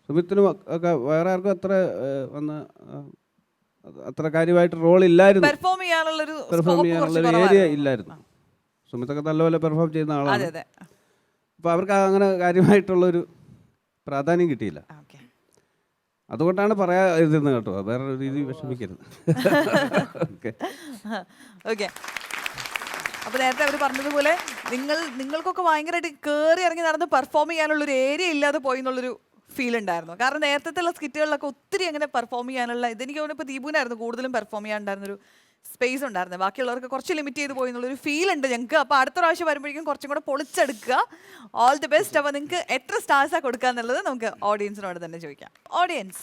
സുമിത്തിനും ഒക്കെ വേറെ ആർക്കും അത്ര കാര്യമായിട്ട് റോൾ ഇല്ലായിരുന്നു. പെർഫോം ചെയ്യാനുള്ളൊരു ഏരിയ ഇല്ലായിരുന്നു. സുമിത്തൊക്കെ നല്ലപോലെ പെർഫോം ചെയ്യുന്ന ആളാണ്. അപ്പോൾ അവർക്ക് അങ്ങനെ കാര്യമായിട്ടുള്ളൊരു പ്രാധാന്യം കിട്ടിയില്ല. അതുകൊണ്ടാണ് പറയാതിരുന്നത് കേട്ടോ, വേറെ രീതി വിഷമിക്കരുത്. ഓക്കെ, അപ്പോൾ നേരത്തെ അവർ പറഞ്ഞതുപോലെ നിങ്ങൾക്കൊക്കെ ഭയങ്കരമായിട്ട് കയറി ഇറങ്ങി നടന്ന് പെർഫോം ചെയ്യാനുള്ളൊരു ഏരിയ ഇല്ലാതെ പോയി എന്നുള്ളൊരു ഫീൽ ഉണ്ടായിരുന്നു. കാരണം നേരത്തെ ഉള്ള സ്കിറ്റുകളിലൊക്കെ ഒത്തിരി അങ്ങനെ പെർഫോം ചെയ്യാനുള്ള ഇതെനിക്ക് തോന്നുന്നു ഇപ്പോൾ ദീപുവിനായിരുന്നു കൂടുതലും പെർഫോം ചെയ്യാനുണ്ടായിരുന്നൊരു സ്പേസ് ഉണ്ടായിരുന്നു. ബാക്കിയുള്ളവർക്ക് കുറച്ച് ലിമിറ്റ് ചെയ്ത് പോയി എന്നുള്ളൊരു ഫീൽ ഉണ്ട് ഞങ്ങൾക്ക്. അപ്പോൾ അടുത്ത പ്രാവശ്യം വരുമ്പോഴേക്കും കുറച്ചും കൂടെ പൊളിച്ചെടുക്കുക. All the best. അപ്പോൾ നിങ്ങൾക്ക് എത്ര സ്റ്റാർസാണ് കൊടുക്കുക എന്നുള്ളത് നമുക്ക് ഓഡിയൻസിനോട് തന്നെ ചോദിക്കാം. ഓഡിയൻസ്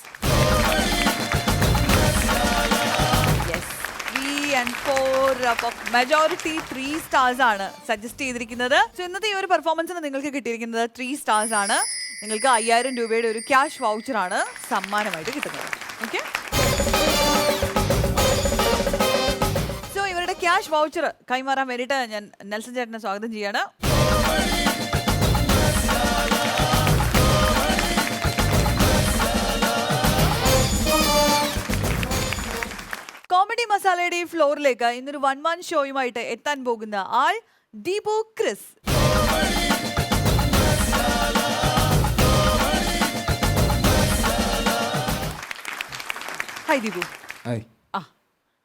3 and 4, അപ്പോൾ മെജോറിറ്റി 3 സ്റ്റാർസ് ആണ് സജസ്റ്റ് ചെയ്തിരിക്കുന്നത്. സോ ഇന്നത്തെ ഈ ഒരു പെർഫോമൻസിന് നിങ്ങൾക്ക് കിട്ടിയിരിക്കുന്നത് 3 സ്റ്റാർസ് ആണ്. നിങ്ങൾക്ക് 5000 രൂപയുടെ ഒരു ക്യാഷ് വൗച്ചറാണ് സമ്മാനമായിട്ട് കിട്ടുന്നത്. ഓക്കെ, സോ ഇവരുടെ ക്യാഷ് വൗച്ചർ കൈമാറാൻ വേണ്ടിയിട്ട് ഞാൻ നെൽസൺ ചേട്ടനെ സ്വാഗതം ചെയ്യാണ്. കോമഡി മസാലയുടെ ഈ ഫ്ലോറിലേക്ക് ഇന്നൊരു 1-man ഷോയുമായിട്ട് എത്താൻ പോകുന്ന ആൾ Deepu Chris. Hi Deepu. Hi.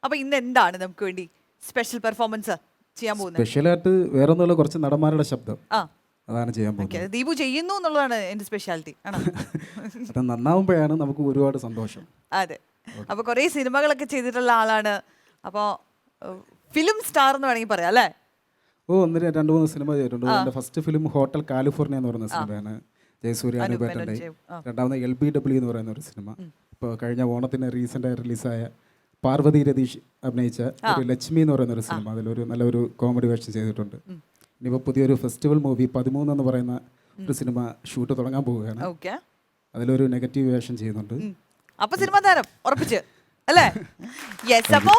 അപ്പൊ ഇന്ന് എന്താണ് നമുക്ക് വേണ്ടി സ്പെഷ്യൽ പെർഫോമൻസ് ചെയ്യാൻ പോകുന്നത്? സ്പെഷ്യലായിട്ട് വേറെ ഒന്നുമില്ല, കുറച്ച് നടന്മാരുടെ ശബ്ദം ആ അതാണ് ചെയ്യാൻ ഓക്കെ, പോകുന്നത്. ദീപു ചെയ്യുന്നു എന്നുള്ളതാണ് എന്റെ സ്പെഷ്യാലിറ്റി ആണോ? അത് നന്നാവുമ്പോഴാണ് നമുക്ക് ഒരുപാട് സന്തോഷം. അതെ, അപ്പൊ കുറെ സിനിമകളൊക്കെ ചെയ്തിട്ടുള്ള ആളാണ്. അപ്പോ ഫിലിം സ്റ്റാർ എന്ന് വേണമെങ്കിൽ പറയാം അല്ലേ? ഓ, 2-3 സിനിമ ചെയ്തിട്ടുണ്ട്. എൻ്റെ ഫസ്റ്റ് ഫിലിം ഹോട്ടൽ കാലിഫോർണിയ എന്ന് പറയുന്ന സിനിമയാണ്, ജയസൂര്യ അനുപേട്ടൻ്റെ. രണ്ടാമത് LBW എന്ന് പറയുന്ന ഒരു സിനിമ. ഇപ്പോൾ കഴിഞ്ഞ ഓണത്തിന് റീസെൻ്റായി റിലീസായ പാർവതി രതീഷ് അഭിനയിച്ച ഒരു ലക്ഷ്മി എന്ന് പറയുന്ന ഒരു സിനിമ, അതിലൊരു നല്ലൊരു കോമഡി വേഷം ചെയ്തിട്ടുണ്ട്. ഇനിയിപ്പോൾ പുതിയൊരു ഫെസ്റ്റിവൽ മൂവി 13 എന്ന് പറയുന്ന ഒരു സിനിമ ഷൂട്ട് തുടങ്ങാൻ പോവുകയാണ്. അതിലൊരു നെഗറ്റീവ് വേഷം ചെയ്യുന്നുണ്ട്. അപ്പൊ സിനിമ താരം ഉറപ്പിച്ച് അല്ലേ? യെസ്. അപ്പോ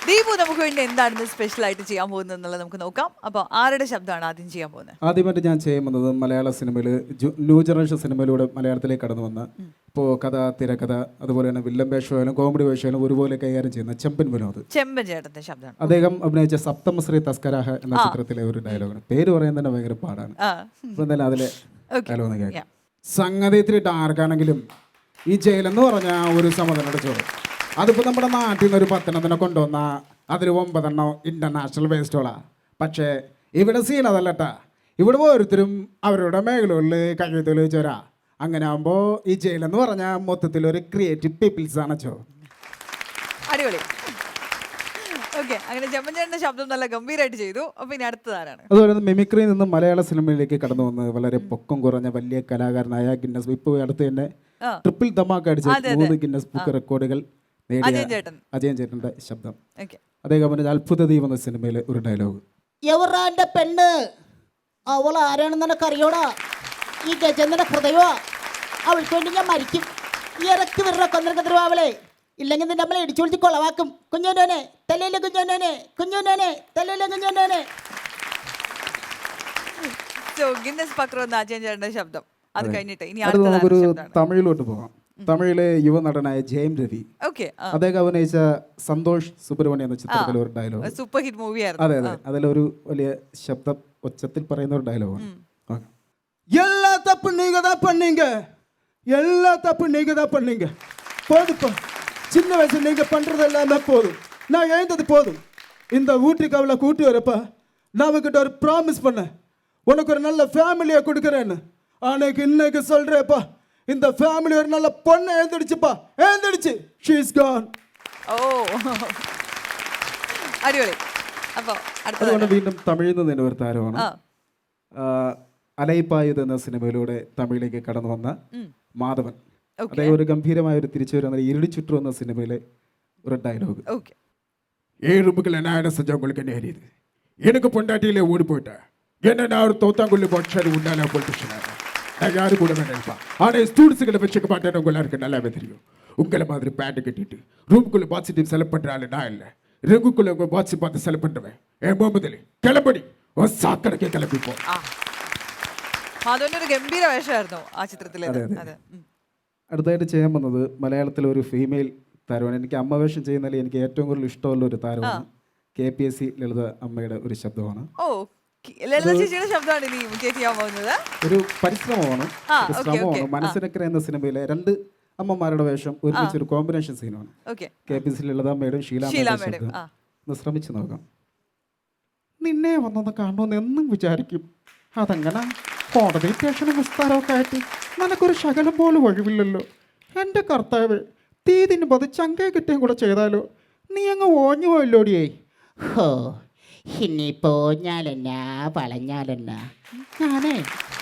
ദീപു നമുക്ക് വേണ്ടി എന്താണ് സ്പെഷ്യൽ ആയിട്ട് ചെയ്യാൻ പോകുന്നത് എന്നുള്ളത് നമുക്ക് നോക്കാം. അപ്പോൾ ആരുടെ ശബ്ദമാണ് ആദ്യം ചെയ്യാൻ പോകുന്നത്? ആദ്യമായിട്ട് ഞാൻ ചെയ്യുന്നത് മലയാള സിനിമയിൽ ന്യൂ ജനറേഷൻ സിനിമയിലൂടെ മലയാളത്തിലേക്ക് കടന്നു വന്ന, ഇപ്പോൾ കഥ, തിരക്കഥ, അതുപോലെ തന്നെ വില്ലൻ വേഷമായാലും കോമഡി വേഷമായാലും ഒരുപോലെ കൈകാര്യം ചെയ്യുന്ന ചെമ്പൻ വിനോദ്. ചെമ്പൻ ചേട്ടന്റെ ശബ്ദമാണ്. അദ്ദേഹം അഭിനയിച്ച സപ്തമശ്രീ തസ്കരാഹ എന്ന ചിത്രത്തിലെ ഒരു ഡയലോഗാണ്. പേര് പറയാൻ തന്നെ ഭയങ്കര പാടാണ്. അപ്പൊ എന്തായാലും അതിലെ ഡയലോഗ് കേൾക്കാം. സംഗതി ഇത്തിരി ഡാർക്കാണെങ്കിലും ഈ ജയിലെന്ന് പറഞ്ഞാൽ ഒരു സമാധാനം ചോറ്. അതിപ്പോൾ നമ്മുടെ നാട്ടിൽ നിന്ന് ഒരു 10 കൊണ്ടുവന്ന അതിൽ 9 ഇൻ്റർനാഷണൽ വേസ്റ്റോളാ. പക്ഷേ ഇവിടെ സീൻ അതല്ലട്ടാ. ഇവിടെ ഓരോരുത്തരും അവരുടെ മേഖലകളിൽ കഴിവ് തെളിയിച്ചവരാ. അങ്ങനെ ആകുമ്പോൾ ഈ ജയിലെന്ന് പറഞ്ഞാൽ മൊത്തത്തിലൊരു ക്രിയേറ്റീവ് പീപ്പിൾസ് ആണ് ചോ. അടിപൊളി. ഓക്കെ, അങ്ങനെ ചെമ്പൻ ചേട്ടന്റെ ശബ്ദം നല്ല ഗംഭീരമായിട്ട് ചെയ്തു. അപ്പൊ ഇനി അടുത്തതാരാണ്? അതുപോലെ തന്നെ മിമിക്രിയിൽ നിന്ന് മലയാള സിനിമയിലേക്ക് കടന്നു വന്ന് വളരെ പൊക്കം കുറഞ്ഞ വലിയ കലാകാരനായ ഗിന്നസ്, ഇപ്പോൾ അടുത്ത് തന്നെ ട്രിപ്പിൾ ധമാക്ക അടിച്ച 3 ഗിന്നസ് ബുക്ക് റെക്കോർഡുകൾ നേടിയ അജയൻ ചേട്ടന്റെ ശബ്ദം. അദ്ദേഹം പറഞ്ഞ അത്ഭുത ദീപം എന്ന സിനിമയിലെ ഒരു ഡയലോഗ്. എവറാന്റെ പെണ്ണ് അവൾ ആരാണെന്ന് നിനക്കറിയോടാ? ഈ ഗജന്റെ ഹൃദയമാ. അവൾക്ക് വേണ്ടി ഞാൻ മരിക്കും. ഈ ഇറക്കി വിടറ കൊന്നരക്കത്തിരുവാ അവളെ. ഇല്ലെങ്കിൽ നിന്റെ നമ്മളെ ഇടിച്ചു വിളിച്ച് കൊളവാക്കും. കുഞ്ഞോനെ തലയിലെ കുഞ്ഞോനെ, കുഞ്ഞോനെ തലയിലെ കുഞ്ഞോനെ. ഗിന്നസ് പക്രു എന്ന അജയൻ ചേട്ടന്റെ ശബ്ദം. അത് കഴിഞ്ഞിട്ട് ഇനി അടുത്ത നമുക്കൊരു തമിഴിലോട്ട് പോകാം. തമിഴിലെ യുവനടനായ ജയം രവി, അദ്ദേഹം അഭിനയിച്ച സന്തോഷ് സുബ്രഹ്മണ്യം എന്ന ചിത്രത്തിലെ ഒരു ഡയലോഗ്. Super hit മൂവിയായിരുന്നു. അതെ അതെ, അതിലൊരു വലിയ ശബ്ദം ഒച്ചത്തിൽ പറയുന്ന ഒരു ഡയലോഗാണ്. എല്ലാ തപ്പ് നീங்க தான் பண்ணீங்க, எல்லா தப்பு நீங்க தான் பண்ணீங்க. போதுப்பா, சின்ன வயசுல நீங்க பண்றது எல்லாமே போதும். நான் எழுந்தது போதும். இந்த வீட்டுக்கு அவளை கூட்டி வரப்பா நான் அவகிட்ட ஒரு ப்ராமிஸ் பண்ணேன், உனக்கு ஒரு நல்ல ஃபேமிலியை கொடுக்குறேன்னு. ஆனைக்கு இன்னைக்கு சொல்றேப்பா, இந்த ஃபேமிலி ஒரு நல்ல பொண்ணை எழுந்திடுச்சுப்பா, எழுந்திடுச்சு. She is gone. ഓ അടിപൊളി. അപ്പോൾ അതുകൊണ്ട് വീണ്ടും തമിഴിൽ നിന്ന് തന്നെ ഒരു താരമാണ്. അലൈപ്പായുധ എന്ന സിനിമയിലൂടെ തമിഴിലേക്ക് കടന്നു വന്ന മാധവൻ. അദ്ദേഹം ഒരു ഗംഭീരമായ ഒരു തിരിച്ചു വരുന്ന ഇരുളിച്ചുറ്റു എന്ന സിനിമയിലെ ഒരു ഡയലോഗ്. 7 മുകൾ என்ன செஞ்ச உங்களுக்கு என்ன அறியுது? எனக்கு பொண்டாட்டியிலே ஓடி போயிட்டேன். என்ன நான் ஒரு தோத்தாங்குள்ளி போட்டு உண்டால பொலிட்டிஷியன். நான் யாரு கூட நினைப்பா. ஆனால் ஸ்டூடெண்ட்ஸுகளை வச்சுக்க மாட்டேன்னு உங்க எல்லாருக்கும் நல்லாவே தெரியும். உங்களை மாதிரி பேண்ட் கட்டிட்டு ரூமுக்குள்ளே பாசிட்டிவ் செலக்ட் பண்ணுற ஆள் நான் இல்லை. ரெங்குக்குள்ளே உங்கள் பாட்சி பார்த்து செலக்ட் பண்ணுவேன். என் முகமதிலே கிளம்படி ഒരു സാക്കടക്കെ കിളപ്പിപ്പോ. അതൊരു ഗംഭീര വേഷമായിരുന്നു ആ ചിത്രത്തിലെ. അടുത്തായിട്ട് ചെയ്യാൻ വന്നത് മലയാളത്തിലെ ഒരു ഫീമെയിൽ താരമാണ്. എനിക്ക് അമ്മ വേഷം ചെയ്യുന്നതിൽ എനിക്ക് ഏറ്റവും കൂടുതൽ ഇഷ്ടമുള്ള ഒരു താരമാണ് KPSC ലളിത അമ്മയുടെ ഒരു ശബ്ദമാണ്. ഒരു പരിശ്രമമാണ്, ശ്രമമാണ്. മനസ്സിനക്കര എന്ന സിനിമയിലെ 2 അമ്മമാരുടെ വേഷം ഒരുമിച്ച് ഒരു കോമ്പിനേഷൻ സീനാണ്. KPSC ലളിത അമ്മയുടെ ഷീലാമ്മയുടെ ശബ്ദം. ഒന്ന് ശ്രമിച്ചു നോക്കാം. നിന്നെ വന്നൊന്ന് കാണുമെന്ന് എന്നും വിചാരിക്കും. അതെങ്ങനെ കോടതി സ്റ്റേഷനും വിസ്താരമൊക്കെ ആയിട്ട് നിനക്കൊരു ശകലം പോലും ഒഴിവില്ലല്ലോ. എൻ്റെ കർത്താവ്, തീതിന് പതി ചങ്കേ കിട്ടുകയും കൂടെ ചെയ്താലോ? നീ അങ്ങ് ഓഞ്ഞു പോയല്ലോടിയേ. ഹോ, ഇനിയിപ്പോ ഞാലെന്നാ വളഞ്ഞാലെന്നാ. ഞാനേ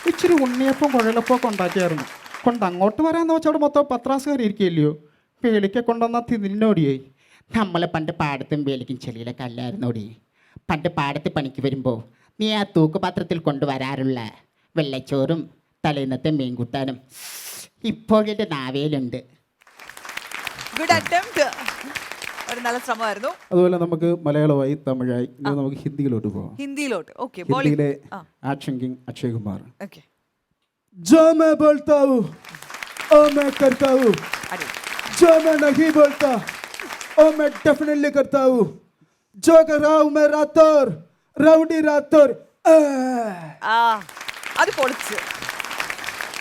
ഇച്ചിരി ഉണ്ണിയപ്പം കുഴലപ്പമൊക്കെ ഉണ്ടാക്കിയായിരുന്നു. കൊണ്ട് അങ്ങോട്ട് വരാമെന്ന് വെച്ചാൽ അവിടെ മൊത്തം പത്രാസുകാരി ഇരിക്കുകയില്ലയോ? വേലിക്കെ കൊണ്ടുവന്നാ തിന്നോടിയേ. നമ്മളെ പണ്ട് പാടത്തും വേലിക്കും ചെളിയിലൊക്കെ അല്ലായിരുന്നോടി. പണ്ട് പാടത്ത് പണിക്ക് വരുമ്പോൾ നീ ആ തൂക്കുപാത്രത്തിൽ കൊണ്ടുവരാറുള്ള വെള്ളച്ചോറും തലേന്നത്തെ മീൻകൂട്ടാനും ഇപ്പോഴത്തെ നാവേലുണ്ട്. ഒരു നല്ല ശ്രമമായിരുന്നു. അതുപോലെ നമുക്ക് മലയാളമായി തമിഴായി നമുക്ക് ഹിന്ദിയിലോട്ട് പോകാം. ഹിന്ദിയിലെ ആക്ഷൻ കിങ് അക്ഷയ് കുമാർ. जो मैं बोलता हूँ ओ मैं करता हूँ, जो मैं नहीं बोलता ओ मैं डेफिनेटली करता हूँ. जो कर रहा हूँ मैं रातोर राउडी रातोर. അത് പൊളിച്ച്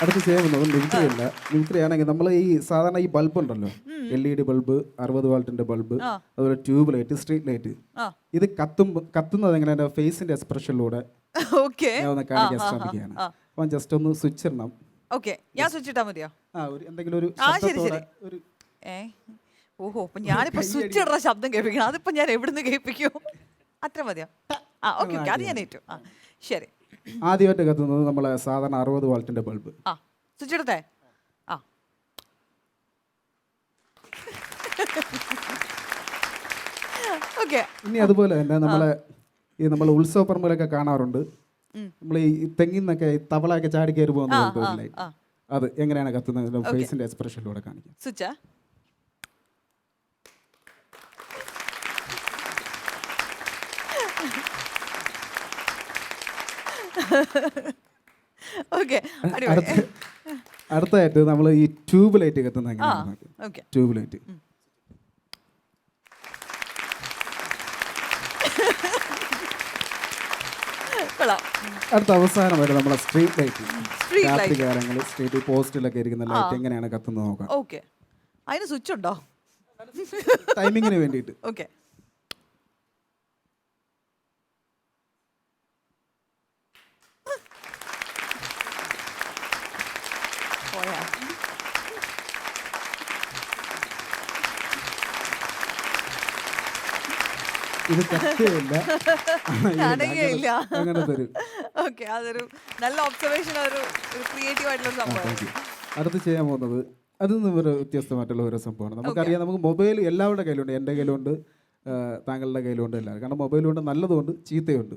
അടുത്ത് ചെയ്യാൻ പോകുന്നത് മിമിക്രി അല്ല. മിമിക്രി ആണെങ്കിൽ നമ്മൾ ഈ സാധാരണ ഈ ബൾബ് ഉണ്ടല്ലോ, LED ബൾബ്, 60 വാൾട്ടിന്റെ ബൾബ്, അതുപോലെ ട്യൂബ് ലൈറ്റ്, സ്ട്രീറ്റ് ലൈറ്റ്, ഇത് കത്തുന്നത് എങ്ങനെ ഫേസിന്റെ എക്സ്പ്രഷനിലൂടെ ഞാൻ ഒന്ന് കാണിക്കാൻ ശ്രമിക്കുകയാണ്. അപ്പം ജസ്റ്റ് ഒന്ന് സ്വിച്ച് ഇടണം. ഓക്കെ, ഞാൻ സ്വിച്ച് ഇട്ടാ മതിയോ? എന്തെങ്കിലും ഒരു ഒരു ഓഹോ, അപ്പൊ ഞാനിപ്പോ സ്വിച്ച് ഇടുന്ന ശബ്ദം കേൾപ്പിക്കണം. അതിപ്പോ ഞാൻ എവിടുന്ന് കേൾപ്പിക്കും? അത്ര മതിയോ? ഓക്കെ ഓക്കെ, അത് ഞാൻ ഏറ്റു. ശരി, ആദ്യമായിട്ട് കത്തുന്നത് നമ്മളെ സാധാരണ 60 വാൾട്ടിന്റെ ബൾബ്. സ്വിച്ച് എടുത്തേ. ഓക്കെ. ഇനി അതുപോലെ തന്നെ നമ്മൾ ഉത്സവ പറമ്പിലൊക്കെ കാണാറുണ്ട്. നമ്മൾ ഈ തെങ്ങിന്നൊക്കെ തവളയൊക്കെ ചാടി കയറി പോകുന്ന അത് എങ്ങനെയാണ് കത്തുന്നത്? ഫേസിന്റെ എക്സ്പ്രഷനിലൂടെ കാണിക്കാം. Switch okay. അടുത്തായിട്ട് നമ്മൾ ഈ ട്യൂബ് ലൈറ്റ് കത്തുന്ന എങ്ങനെയാണ്? ട്യൂബ് ലൈറ്റ് അടുത്ത അവസാനം വരെ നമ്മളെ സ്ട്രീറ്റ് ലൈറ്റ്, രാത്രി കാലങ്ങൾ സ്ട്രീറ്റ് പോസ്റ്റിലൊക്കെ ഇരിക്കുന്ന ലൈറ്റ് എങ്ങനെയാണ് കത്തുന്നത് നോക്കാം. ഓക്കെ, അതിന് സ്വിച്ച് ഉണ്ടോ? ടൈമിങ്ങിന് വേണ്ടിയിട്ട്. ഓക്കെ. ഇത് കത്തിയില്ല, അങ്ങനെ തരും. ഓക്കെ, അതൊരു നല്ല ഒബ്സർവേഷൻ, ഒരു ക്രിയേറ്റീവ് ആയിട്ടുള്ള സംഭവം. അടുത്ത് ചെയ്യാൻ പോകുന്നത് അതിൽ നിന്ന് ഒരു വ്യത്യസ്തമായിട്ടുള്ള ഒരു സംഭവമാണ്. നമുക്കറിയാം, നമുക്ക് മൊബൈൽ എല്ലാവരുടെ കയ്യിലുണ്ട്. എൻ്റെ കയ്യിലുണ്ട്, താങ്കളുടെ കയ്യിലുണ്ട്, എല്ലാവരും. കാരണം മൊബൈലുണ്ട്, നല്ലതുണ്ട്, ചീത്തയുണ്ട്.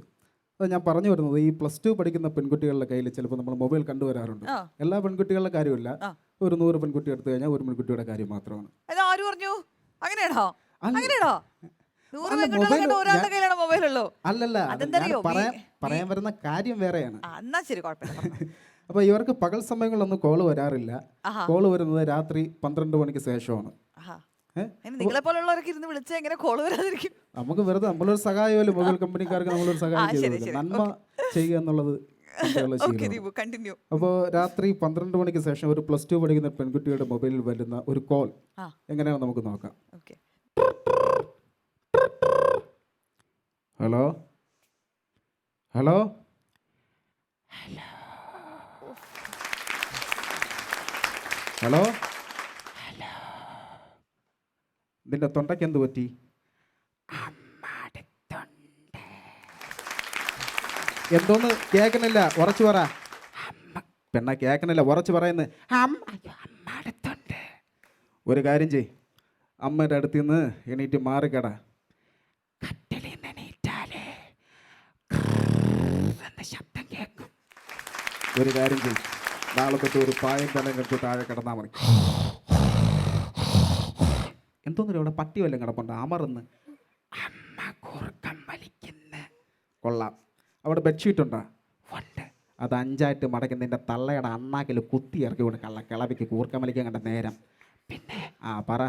അത് ഞാൻ പറഞ്ഞു വരുന്നത്, ഈ +2 പഠിക്കുന്ന പെൺകുട്ടികളുടെ കയ്യിൽ ചിലപ്പോൾ നമ്മൾ മൊബൈൽ കണ്ടുവരാറുണ്ട്. എല്ലാ പെൺകുട്ടികളുടെ കാര്യമില്ല, ഒരു 100 പെൺകുട്ടി എടുത്തു കഴിഞ്ഞാൽ ഒരു പെൺകുട്ടിയുടെ കാര്യം മാത്രമാണ്. ആര് പറഞ്ഞു? അങ്ങനെയാണോ? അങ്ങനെയാണോ? അല്ലല്ല, പറയാൻ വരുന്ന കാര്യം വേറെയാണ്. അപ്പൊ ഇവർക്ക് പകൽ സമയങ്ങളിലൊന്നും കോള് വരാറില്ല. കോള് വരുന്നത് രാത്രി 12 മണിക്ക് ശേഷമാണ്. നിങ്ങളെ പോലുള്ളവർക്ക് ഇരുന്ന് വിളിച്ചാൽ എങ്ങനെ കോള് വരാതിരിക്കും? നമുക്ക് വെറുതെ നമ്മളൊരു സഹായമല്ലോ, മൊബൈൽ കമ്പനിക്കാർക്ക് നമ്മളൊരു സഹായം ചെയ്തു, നന്മ ചെയ്യുക എന്നുള്ളത്. അപ്പോൾ രാത്രി 12 മണിക്ക് ശേഷം ഒരു +2 പഠിക്കുന്ന പെൺകുട്ടിയുടെ മൊബൈലിൽ വരുന്ന ഒരു കോൾ എങ്ങനെയാണ് നമുക്ക് നോക്കാം. ഹലോ ഹലോ ഹലോ ഹലോ, നിന്റെ തൊണ്ടയ്ക്ക് എന്ത് പറ്റി? എന്തോന്ന് കേൾക്കണില്ല, ഉറച്ചു പറ. പെണ്ണ കേൾക്കണില്ല, ഉറച്ചു പറയുന്നത്. ഒരു കാര്യം ചെയ്, അമ്മയുടെ അടുത്ത് നിന്ന് എണീറ്റ് മാറിക്കട. ഒരു കാര്യം ചെയ്യും, നാളെ തൊട്ട് ഒരു പായം തലം കെടുത്ത് താഴെ കിടന്നാൽ മതി. എന്തോന്നില്ല, അവിടെ പട്ടി വല്ലതും കിടപ്പുണ്ട്, അമർന്ന്. അമ്മ കൂർക്കം വലിക്കുന്ന. കൊള്ളാം. അവിടെ ബെഡ്ഷീറ്റ് ഉണ്ടോ? ഉണ്ട്. അത് 5ആയിട്ട് മടക്കി നിന്റെ തള്ളയുടെ അണ്ണാക്കിൽ കുത്തി ഇറക്കി കൊണ്ട് കിളവിക്ക് കൂർക്കം വലിക്കാൻ കണ്ട നേരം. പിന്നെ പറ.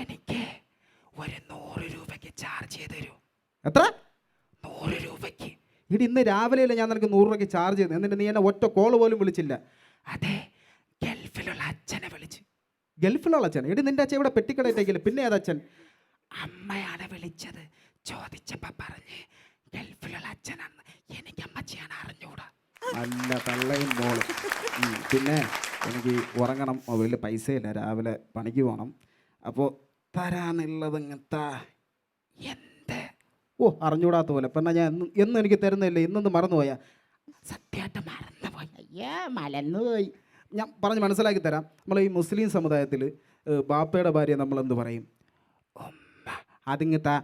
എനിക്ക് ഒരു 100 രൂപയ്ക്ക് ചാർജ് ചെയ്ത് തരൂ. എത്ര? 100 രൂപയ്ക്ക്. ഇടി ഇന്ന് രാവിലെയല്ലേ ഞാൻ നിനക്ക് 100 രൂപയ്ക്ക് ചാർജ് ചെയ്തു, എന്നിട്ട് നീ എന്നെ ഒറ്റ കോള് പോലും വിളിച്ചില്ല. അതെ, ഗൾഫിലുള്ള അച്ഛനെ വിളിച്ച്. ഗൾഫിലുള്ള അച്ഛൻ? ഇടി നിന്റെ അച്ഛൻ ഇവിടെ പെട്ടിക്കടയിട്ടേക്കില്ല, പിന്നെ ഏതച്ഛൻ? അമ്മയാണ് വിളിച്ചത്. ചോദിച്ചപ്പോൾ പറഞ്ഞ് ഗൾഫിലുള്ള അച്ഛനാണ്. എനിക്ക് അമ്മച്ചിയാണ്, അറിഞ്ഞൂടാ. നല്ല തള്ളയും മോള്. പിന്നെ എനിക്ക് ഉറങ്ങണം, മൊബൈലിൽ പൈസയില്ല, രാവിലെ പണിക്ക് പോകണം. അപ്പോൾ തരാനുള്ളത് ഇങ്ങനത്തെ എന്ത്? അറിഞ്ഞൂടാത്ത പോലെ. പെണ്ണ ഞാൻ എന്നും എനിക്ക് തരുന്നില്ല, ഇന്നൊന്ന് മറന്നുപോയാ? സത്യമായിട്ട് മറന്നുപോയി. അയ്യാ, മലന്നുപോയി. ഞാൻ പറഞ്ഞ് മനസ്സിലാക്കി തരാം. നമ്മൾ ഈ മുസ്ലിം സമുദായത്തിൽ ബാപ്പയുടെ ഭാര്യ നമ്മളെന്ത് പറയും? അതിങ്ങത്താ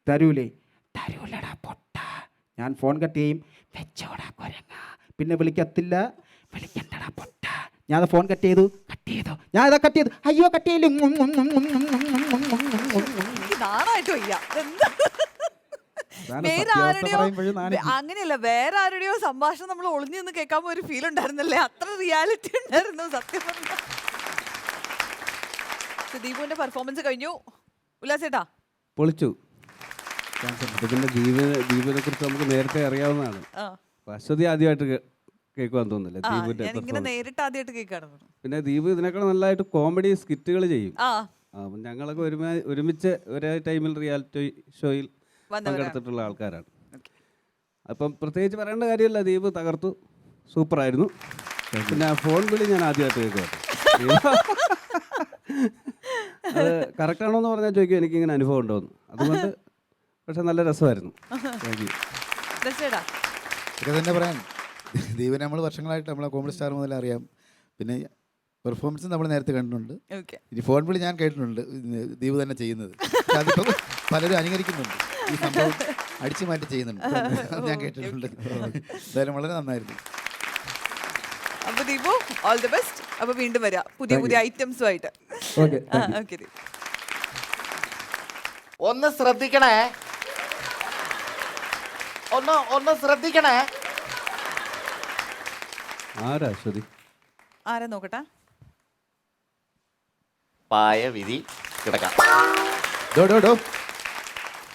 തരൂലേ? തരൂലടാ പൊട്ട. ഞാൻ ഫോൺ കട്ട് ചെയ്യും, വെച്ചോടാ കൊരങ്ങ. പിന്നെ വിളിക്കത്തില്ല, വിളിക്കണ്ടടാ പൊട്ട. ഞാൻ ഫോൺ കട്ട് ചെയ്തു. ഞാൻ ഇതാ കട്ട് ചെയ്തു. അയ്യോ, കട്ട് ചെയ്യില്ല. അങ്ങനെയല്ല, വേറെ ആരുടെയോ സംഭാഷണം നമ്മൾ ഒളിഞ്ഞു നിന്ന് കേൾക്കാൻ ഒരു ഫീൽ ഉണ്ടായിരുന്നല്ലേ? അത്ര റിയാലിറ്റി ഉണ്ടായിരുന്നു സത്യം പറഞ്ഞ. ദീപുവിന്റെ പെർഫോമൻസ് കഴിഞ്ഞു. ഉല്ലാസേട്ടാ പൊളിച്ചു. ഇതിന്റെ ജീവിതത്തെ കുറിച്ച് നമുക്ക് നേരത്തെ അറിയാവുന്നതാണ്. അശ്വതി ആദ്യമായിട്ട് കേൾക്കുവാന്ന് തോന്നുന്നില്ല ആ ദീപിന്റെ ഞാൻ ഇങ്ങനെ നേരിട്ട് ആദ്യമായിട്ട് കേൾക്കാണ്. പിന്നെ ദീപ് ഇതിനേക്കാൾ നല്ലതായിട്ട് കോമഡി സ്കിറ്റുകൾ ചെയ്യും. ആ അപ്പം ഞങ്ങളൊക്കെ ഒരുമിച്ച് ഒരേ ടൈമിൽ റിയാലിറ്റി ഷോയിൽ വന്നവരാണ്. പങ്കെടുത്തിട്ടുള്ള ആൾക്കാരാണ്. അപ്പം പ്രത്യേകിച്ച് പറയേണ്ട കാര്യമില്ല, ദീപ് തകർത്തു, സൂപ്പറായിരുന്നു. പിന്നെ ആ ഫോൺ വിളി ഞാൻ ആദ്യമായിട്ട് കേൾക്കുവാണ്. അത് കറക്റ്റാണോ എന്ന് പറഞ്ഞാൽ ചോദിക്കും എനിക്കിങ്ങനെ അനുഭവം ഉണ്ടോയെന്ന്. അതുകൊണ്ട് പക്ഷെ നല്ല രസമായിരുന്നു. Thank you. രസേടാ. ഇതൊക്കെ തന്നെ പറയാൻ. ദീപിനെ നമ്മൾ വർഷങ്ങളായിട്ട് നമ്മളെ കോമഡി സ്റ്റാർ മുതൽ അറിയാം. പിന്നെ പെർഫോമൻസ് നമ്മൾ നേരത്തെ കണ്ടിട്ടുണ്ട്. ഓക്കെ. ഇനി ഫോൺ വിളി ഞാൻ കേട്ടിട്ടുണ്ട് ദീപ് തന്നെ ചെയ്യുന്നത്. പക്ഷെ അതിപ്പോൾ പലരും അനുകരിക്കുന്നുണ്ട്. ഈ സംഭവം അടിച്ചു മാറ്റി ചെയ്യുന്നുണ്ട്. അത് ഞാൻ കേട്ടിട്ടുണ്ട്. എന്തായാലും വളരെ നന്നായിരുന്നു. അപ്പൊ ദീപു ഓൾ ദി ബെസ്റ്റ്. അപ്പൊ വീണ്ടും വരാം പുതിയ പുതിയ ഐറ്റംസുമായിട്ട്. Okay okay Deepu. ഒന്ന് ശ്രദ്ധിക്കണേ, ഒന്ന് ശ്രദ്ധിക്കണേ. ആരാ അശ്വതി? ആരാ നോക്കട്ടെ. പായ വിധി കിടക്കാം.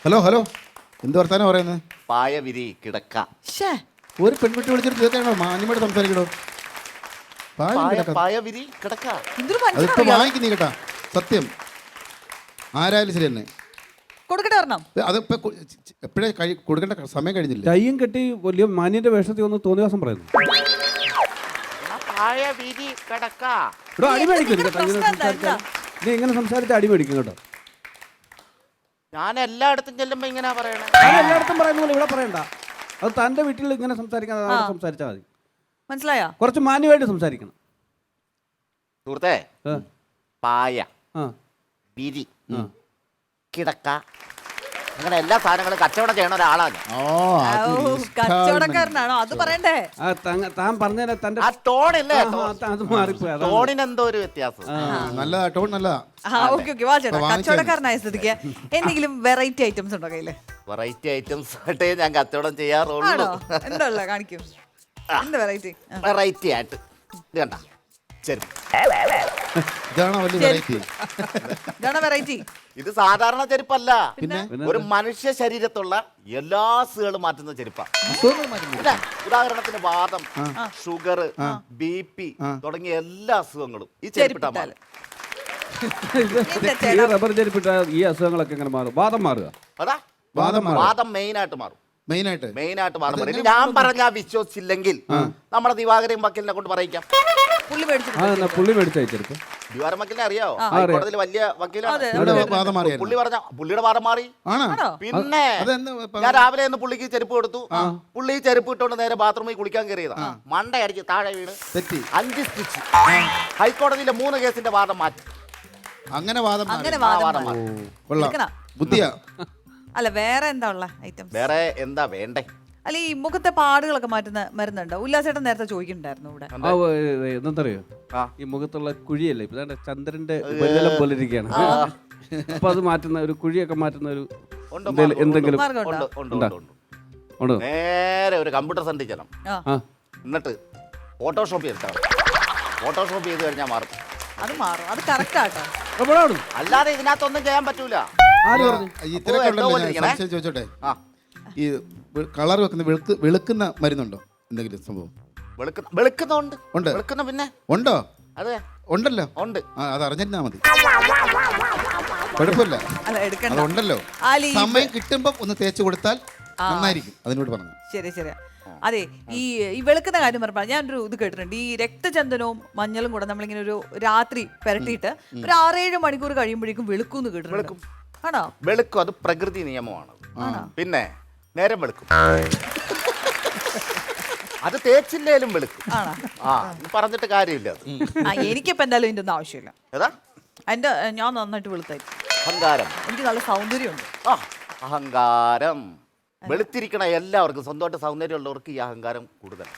ഹലോ ഹലോ, എന്ത് വർത്താനം പറയുന്നത്? പായ വിധി കിടക്കാം. ശ്ശേ, ഒരു പെൺകുട്ടി വിളിച്ചിട്ട് തീർച്ചയാണോ മാന്യമായിട്ട് സംസാരിക്കണോ? പായ വിധി കിടക്കാം. എന്തൊരു അതിപ്പോ മനുഷ്യനാ. വാങ്ങിക്കുന്നീ കേട്ടാ, സത്യം. ആരായാലും ശരി തന്നെ. കൊടുക്കട്ടെ പറഞ്ഞോ. അതിപ്പോ എപ്പോഴേ കൊടുക്കേണ്ട സമയം കഴിഞ്ഞില്ല. കയ്യും കെട്ടി വലിയ മാന്യന്റെ വേഷത്തിൽ ഒന്ന് തോന്നിവാസം പറയുന്നു. പായ വിധി കിടക്കാം. ഇവിടെ അടിമേടിക്കും എന്തെങ്കിലും കേട്ടോ. ഇങ്ങനെ പ്രശ്നം എന്താ? സംസാരിച്ചാൽ നീ ഇങ്ങനെ സംസാരിച്ച് അടിമേടിക്കും കേട്ടോ. ഞാൻ എല്ലായിടത്തും ചെല്ലുമ്പോ ഇങ്ങനെ പറയണേ. അത് എല്ലായിടത്തും പറയുന്ന പോലെ ഇവിടെ പറയണ്ട. അത് തൻ്റെ വീട്ടിൽ ഇങ്ങനെ സംസാരിക്കാൻ സംസാരിച്ചാൽ മതി. മനസ്സിലായോ? കുറച്ച് മാന്യമായിട്ട് സംസാരിക്കണം. സുഹൃത്തേ, പായ ആ വിധി കിടക്ക, അങ്ങനെ എല്ലാ സാധനങ്ങളും കച്ചവടം ചെയ്യണ ഒരാളാണ്. കച്ചവടക്കാരനാണോ? അത് പറയണ്ടേ. താൻ പറഞ്ഞ തന്റെ ആ ടോണില്ലേ, അത് മാറിപ്പോയി. ടോണിന് എന്തോ ഒരു വ്യത്യാസം. നല്ലതാ, ടോൺ നല്ലതാ. Okay okay. വാ ചേട്ടാ, കച്ചവടക്കാരനായ സ്ഥിതിക്ക് എന്തെങ്കിലും വെറൈറ്റി ഐറ്റംസ് ഉണ്ടോ കയ്യില്? വെറൈറ്റി ഐറ്റംസ് ആയിട്ടേ ഞാൻ കച്ചവടം ചെയ്യാറുള്ളൂ. ആണോ? എന്താ ഉള്ളത്? കാണിക്കും. എന്ത് വെറൈറ്റി? വെറൈറ്റി ആയിട്ട് ഇത് കണ്ട ചെരുപ്പ്. ഇതാണോ വലിയ വെറൈറ്റി? ഇതാണോ വെറൈറ്റി? ഇത് സാധാരണ ചെരുപ്പല്ല, പിന്നെ ഒരു മനുഷ്യ ശരീരത്തുള്ള എല്ലാ അസുഖങ്ങളും മാറ്റുന്ന ചെരുപ്പാണ്. ഉദാഹരണത്തിന് വാദം, ഷുഗർ, BP തുടങ്ങിയ എല്ലാ അസുഖങ്ങളും ഈ ചെരുപ്പിട്ടാൽ ഈ റബ്ബർ ചെരുപ്പിട്ട ഈ അസുഖങ്ങളൊക്കെ എങ്ങനെ മാറും? വാദം മാറുക? അതാ വാദം മെയിൻ ആയിട്ട് മാറും. മെയിൻ ആയിട്ട് മാറും. ഞാൻ പറഞ്ഞാ വിശ്വസിച്ചില്ലെങ്കിൽ നമ്മുടെ ദിവാകരൻ വക്കീലിനെ കൊണ്ട് പറയിക്കാം. പുള്ളി മേടിച്ചിട്ട് പുള്ളി മേടിച്ച ചെരുപ്പ് ദിവാകരൻ വക്കീലിനെ അറിയാവോ? ഹൈക്കോടതിയിൽ വലിയ വക്കീലാണ്. പുള്ളി പറഞ്ഞ പുള്ളിയുടെ വാദം മാറി. പിന്നെ ഞാൻ രാവിലെ ഒന്ന് പുള്ളിക്ക് ചെരുപ്പ് കൊടുത്തു. പുള്ളി ചെരുപ്പ് ഇട്ടുകൊണ്ട് നേരെ ബാത്റൂമിൽ കുളിക്കാൻ കയറിയതാ. മണ്ട അടിച്ച് താഴെ വീണ് 5 സ്റ്റിച്ച്. ഹൈക്കോടതിയിലെ 3 കേസിന്റെ വാദം മാറ്റി. അങ്ങനെ വാദം എടുക്കണോ? ബുദ്ധിയാ. അല്ല വേറെ എന്താ ഉള്ള ഐറ്റംസ്? വേറെ എന്താ വേണ്ടേ? അല്ല ഈ മുഖത്തെ പാടുകളൊക്കെ മാറ്റുന്ന മരുന്നുണ്ടോ? ഉല്ലാസേട്ടൻ നേരത്തെ ചോദിക്കുന്നുണ്ടായിരുന്നു ഇവിടെ. എന്തറിയോ, ഈ മുഖത്തുള്ള കുഴിയല്ലേ ഇപ്പൊ ചന്ദ്രന്റെ വെല്ലം പോലെ ഇരിക്കുകയാണ്. അപ്പൊ അത് മാറ്റുന്ന ഒരു കുഴിയൊക്കെ മാറ്റുന്ന ഒരു എന്തെങ്കിലും ഉണ്ടോ? നേരെ ഒരു കമ്പ്യൂട്ടർ സെന്ററിൽ ചെല്ലാം. എന്നിട്ട് ഫോട്ടോഷോപ്പ് ചെയ്തിട്ടാണ്. ഫോട്ടോഷോപ്പ് ചെയ്ത് കഴിഞ്ഞാൽ മാറും. അത് മാറും. അത് കറക്റ്റ് ആട്ടോ. അല്ലാതെ ഇതിനകത്തൊന്നും ചെയ്യാൻ പറ്റൂല. ചോദിച്ചോട്ടെ, ഈ കളർ വെക്കുന്ന വെളുക്കുന്ന മരുന്നുണ്ടോ? എന്തെങ്കിലും സംഭവം വെളുക്കുന്നുണ്ട്. പിന്നെ ഉണ്ടോ? അതെ ഉണ്ടല്ലോ. ഉണ്ട്. അത് അറിഞ്ഞിരുന്നാ മതി, കുഴപ്പമില്ല. അതുണ്ടല്ലോ. സമയം കിട്ടുമ്പോ ഒന്ന് തേച്ച് കൊടുത്താൽ നന്നായിരിക്കും. അതിനോട് പറഞ്ഞു. ശരി ശരി. അതെ, ഈ വെളുക്കുന്ന കാര്യം പറഞ്ഞാൽ ഞാനൊരു ഇത് കേട്ടിട്ടുണ്ട്. ഈ രക്തചന്ദനവും മഞ്ഞളും കൂടെ നമ്മളിങ്ങനെ ഒരു രാത്രി പുരട്ടിയിട്ട് ഒരു 6-7 മണിക്കൂർ കഴിയുമ്പോഴേക്കും വെളുക്കും കേട്ടിട്ടുണ്ട്. ആണോ? വെളുക്കും. അത് പ്രകൃതി നിയമമാണ്. പിന്നെ നേരം വെളുക്കും. അത് തേച്ചില്ലേലും വെളുക്കും. പറഞ്ഞിട്ട് കാര്യമില്ല. എനിക്കിപ്പോ എന്തായാലും ഇതിന്റെ ഒന്നും ആവശ്യമില്ല. എന്റെ ഞാൻ നന്നായിട്ട് വെളുത്തായിരിക്കും. അഹങ്കാരം. എനിക്ക് നല്ല സൗന്ദര്യമുണ്ട്. അഹങ്കാരം. വെളുത്തിരിക്കണ എല്ലാവർക്കും, സ്വന്തമായിട്ട് സൗന്ദര്യമുള്ളവർക്ക് ഈ അഹങ്കാരം കൂടുതൽ.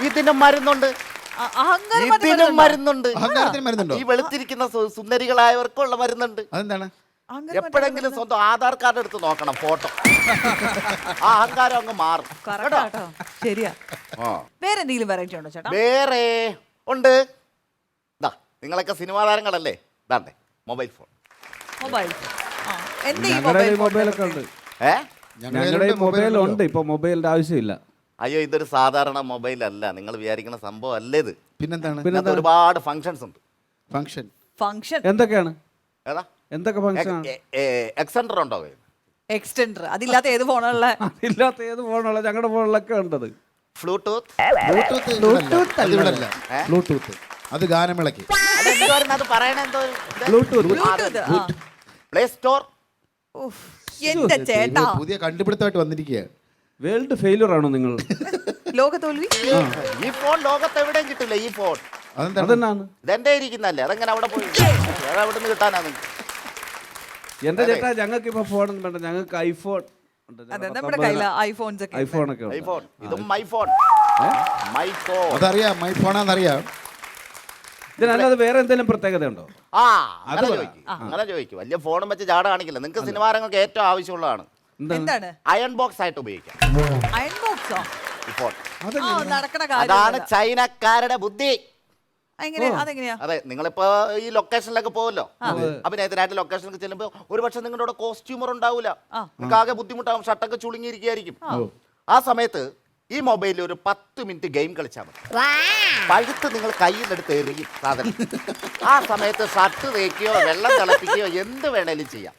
ഇതിനും മരുന്നുണ്ട്. ഇതിനും മരുന്നുണ്ട്. ഈ വെളുത്തിരിക്കുന്ന സുന്ദരികളായവർക്കുള്ള മരുന്നുണ്ട്. അതെന്താണ്? എപ്പോഴെങ്കിലും സ്വന്തം ആധാർ കാർഡ് എടുത്ത് നോക്കണം, ഫോട്ടോ. ആ അഹങ്കാരം അങ്ങ് മാറും. ശരിയാ. വേറെ എന്തെങ്കിലും വെറൈറ്റി ഉണ്ടോ ചേട്ടാ? വേറെ ഉണ്ട്. നിങ്ങളൊക്കെ സിനിമാ താരങ്ങളല്ലേ? ഇതാണ്ടേ മൊബൈൽ ഫോൺ. മൊബൈലൊക്കെ ഉണ്ട്. ഞങ്ങളുടെ മൊബൈൽ ഉണ്ട്. ഇപ്പൊ മൊബൈലിന്റെ ആവശ്യമില്ല. അയ്യോ ഇതൊരു സാധാരണ മൊബൈൽ അല്ല, നിങ്ങൾ വിചാരിക്കുന്ന സംഭവം അല്ല ഇത്. പിന്നെന്താണ്? ഇതിനകത്ത് ഒരുപാട് ഫങ്ഷൻസ് ഉണ്ട്. ഫംഗ്ഷൻ ഫംഗ്ഷൻ എന്തൊക്കെയാണ്? ഏതാ? എന്തൊക്കെ ഫംഗ്ഷൻ? എക്സെൻഡർ ഉണ്ടോ? എക്സ്റ്റൻഡർ. അതില്ലാത്ത ഏത് ഫോണുള്ള? ഇല്ലാത്ത ഏത് ഫോണുള്ള? ഞങ്ങളുടെ ഫോണിലൊക്കെ ഉണ്ടത്. ബ്ലൂടൂത്ത്. ബ്ലൂടൂത്ത് അത് ഗാനമേളയ്ക്ക്. അത് പറയണെന്തോ. ബ്ലൂടൂത്ത്. Play store. എന്റെ ചേട്ടാ, പുതിയ കണ്ടുപിടുത്തമായിട്ട് വന്നിരിക്കുകയാണ്. വേൾഡ് ഫെയിലിയർ ആണോ നിങ്ങൾ? ലോക തോൽവി. ഈ ഫോൺ ലോകത്ത് എവിടെയും കിട്ടില്ല. ഈ ഫോൺ അതെന്താണ്? ഇതെന്റെ ഇരിക്കുന്നല്ലേ, അതെങ്ങനെ അവിടെ പോയി എവിടെ നിന്ന് കിട്ടാനാണ്? എന്റെ ചേട്ടാ ഞങ്ങൾക്ക് ഇപ്പൊ ഫോണൊന്നും വേണ്ട, ഞങ്ങൾക്ക് ഐഫോൺ ഉണ്ട്. അതെ, നമ്മുടെ കയ്യില് ഐഫോൺസ് ഒക്കെ. ഐഫോണൊക്കെ ഉണ്ട്. ഐഫോൺ. ഇതും മൈ ഫോൺ. My phone. അതറിയാം, മൈ ഫോണാന്നറിയാം. ഇതിനല്ലാതെ വേറെ എന്തെങ്കിലും പ്രത്യേകത ഉണ്ടോ? അങ്ങനെ ചോദിക്കും. വലിയ ഫോണും വെച്ച് ചാട കാണിക്കില്ല. നിങ്ങൾക്ക് സിനിമാരങ്ങൾക്ക് ഏറ്റവും ആവശ്യമുള്ളതാണ്. എന്താണ്? അയൺ ബോക്സ് ആയിട്ട് ഉപയോഗിക്കാം. അയൺ ബോക്സോ? ഈ ഫോൺ നടക്കണ അതാണ് കാര്യം. ചൈനക്കാരുടെ ബുദ്ധി. അതെങ്ങനെയാ? അതെ, നിങ്ങളിപ്പോ ഈ ലൊക്കേഷനിലൊക്കെ പോവല്ലോ, അഭിനയത്തിനായിട്ട് ലൊക്കേഷനിൽ ചെല്ലുമ്പോ ഒരു പക്ഷെ നിങ്ങളുടെ കൂടെ കോസ്റ്റ്യൂമർ ഉണ്ടാവില്ല. നിങ്ങൾക്ക് ആകെ ബുദ്ധിമുട്ടാവും, ഷർട്ടൊക്കെ ചുളുങ്ങിയിരിക്കുകയായിരിക്കും. ആ സമയത്ത് ഈ മൊബൈലിൽ ഒരു 10 മിനിറ്റ് ഗെയിം കളിച്ചാൽ മതി. പഴുത്ത് നിങ്ങൾ കയ്യിലെടുത്ത് എറിയും സാധനം. ആ സമയത്ത് ഷർട്ട് തേക്കുകയോ വെള്ളം തിളപ്പിക്കുകയോ എന്ത് വേണേലും ചെയ്യാം.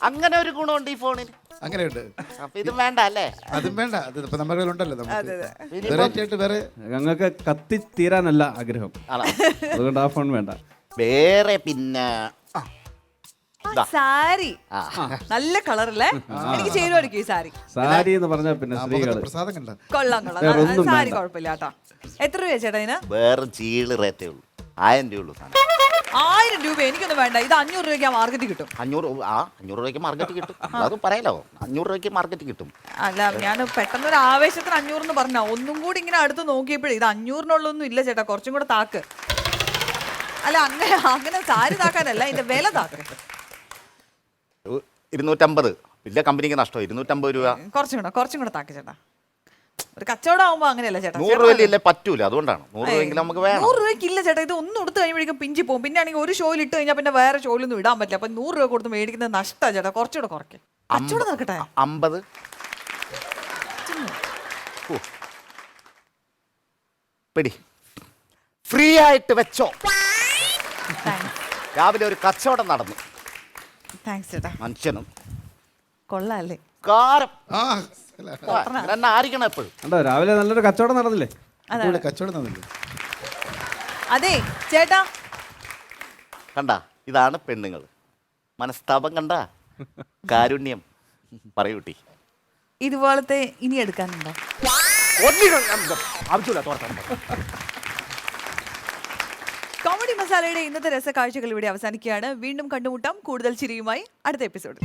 അങ്ങനെ ഒരു ഗുണമുണ്ട് ഈ ഫോണിന്. അങ്ങനെയുണ്ട്. അപ്പൊ ഇതും വേണ്ട അല്ലേ? അതും വേണ്ട. അത് ഇപ്പൊ നമ്മുടെ കയ്യിലുണ്ടല്ലോ. വെറൈറ്റി ആയിട്ട് വേറെ ഞങ്ങൾക്ക് കത്തിത്തീരാനല്ല ആഗ്രഹം, അതുകൊണ്ട് ആ ഫോൺ വേണ്ട. വേറെ പിന്നെ സാരി നല്ല കളറല്ലേ? എനിക്ക് ചേരുവായിരിക്കും ഈ സാരി. സാരി എന്ന് പറഞ്ഞാൽ പിന്നെ സ്ത്രീകള് പ്രസാദം കണ്ട കൊള്ളാം. സാരി കുഴപ്പമില്ല കേട്ടോ. എത്ര രൂപ ചേട്ടാ ഇതിന്? വേറെ ചീള് റേറ്റേ ഉള്ളൂ. 1000 രൂപ ഉള്ളൂ. 1000 രൂപ? എനിക്കൊന്നും വേണ്ട. ഇത് 500 രൂപയ്ക്ക് മാർക്കറ്റിൽ കിട്ടും. 500 രൂപയ്ക്ക് മാർക്കറ്റ് കിട്ടും. അത് പറയാലോ, 500 രൂപയ്ക്ക് മാർക്കറ്റ് കിട്ടും. അല്ല, ഞാൻ പെട്ടെന്ന് ഒരു ആവേശത്തിന് 500 എന്ന് പറഞ്ഞ ഒന്നും കൂടി ഇങ്ങനെ അടുത്ത് നോക്കിയപ്പോഴേ ഇത് 500-നുള്ളൊന്നും ഇല്ല ചേട്ടാ, കുറച്ചും കൂടെ താക്ക്. അല്ല, അങ്ങനെ സാരി താക്കാനല്ല, ഇതിന്റെ വില താക്ക്. 250. വലിയ കമ്പനിക്ക് നഷ്ടം. 250 രൂപ. കുറച്ചും കൂടെ താക്ക് ചേട്ടാ. ഒരു കച്ചവടം ആവുമ്പോ അങ്ങനെയല്ല ചേട്ടാ. 100 രൂപയില്ലേ പറ്റൂല, അതുകൊണ്ടാണ്. 100 രൂപയെങ്കിലും നമുക്ക് വേണം. 100 രൂപയ്ക്ക് ഇല്ല ചേട്ടാ. ഇത് ഒന്നും എടുത്ത് കഴിയുമ്പോഴേക്കും പിഞ്ചി പോകും. പിന്നെ ആണെങ്കിൽ ഒരു ഷോയിൽ ഇട്ട് കഴിഞ്ഞാൽ പിന്നെ വേറെ ഷോയിലൊന്നും ഇടാൻ പറ്റില്ല. അപ്പൊ 100 രൂപ കൊടുത്ത് മേടിക്കുന്നത് നഷ്ടമാണ് ചേട്ടാ. കുറച്ചുകൂടെ കുറയ്ക്ക്. കച്ചവടം നോക്കട്ടെ. 50. പിടി, ഫ്രീ ആയിട്ട് വെച്ചോ. രാവിലെ ഒരു കച്ചവടം നടന്നു. താങ്ക്സ് ചേട്ടാ. മനുഷ്യനും കൊള്ളാല്ലേ? കാരം ആയിരിക്കണം എപ്പോഴും. കണ്ടോ, രാവിലെ നല്ലൊരു കച്ചവടം നടന്നില്ലേ? കച്ചവടം നടന്നില്ലേ? അതെ ചേട്ടാ, കണ്ട, ഇതാണ് പെണ്ണുങ്ങൾ. മനസ്താപം കണ്ട, കാരുണ്യം. പറയൂട്ടി, ഇതുപോലത്തെ ഇനി എടുക്കാനുണ്ടോ? കോമഡി മസാലയുടെ ഇന്നത്തെ രസകാഴ്ചകൾ ഇവിടെ അവസാനിക്കുകയാണ്. വീണ്ടും കണ്ടുമുട്ടാം കൂടുതൽ ചിരിയുമായി അടുത്ത എപ്പിസോഡിൽ.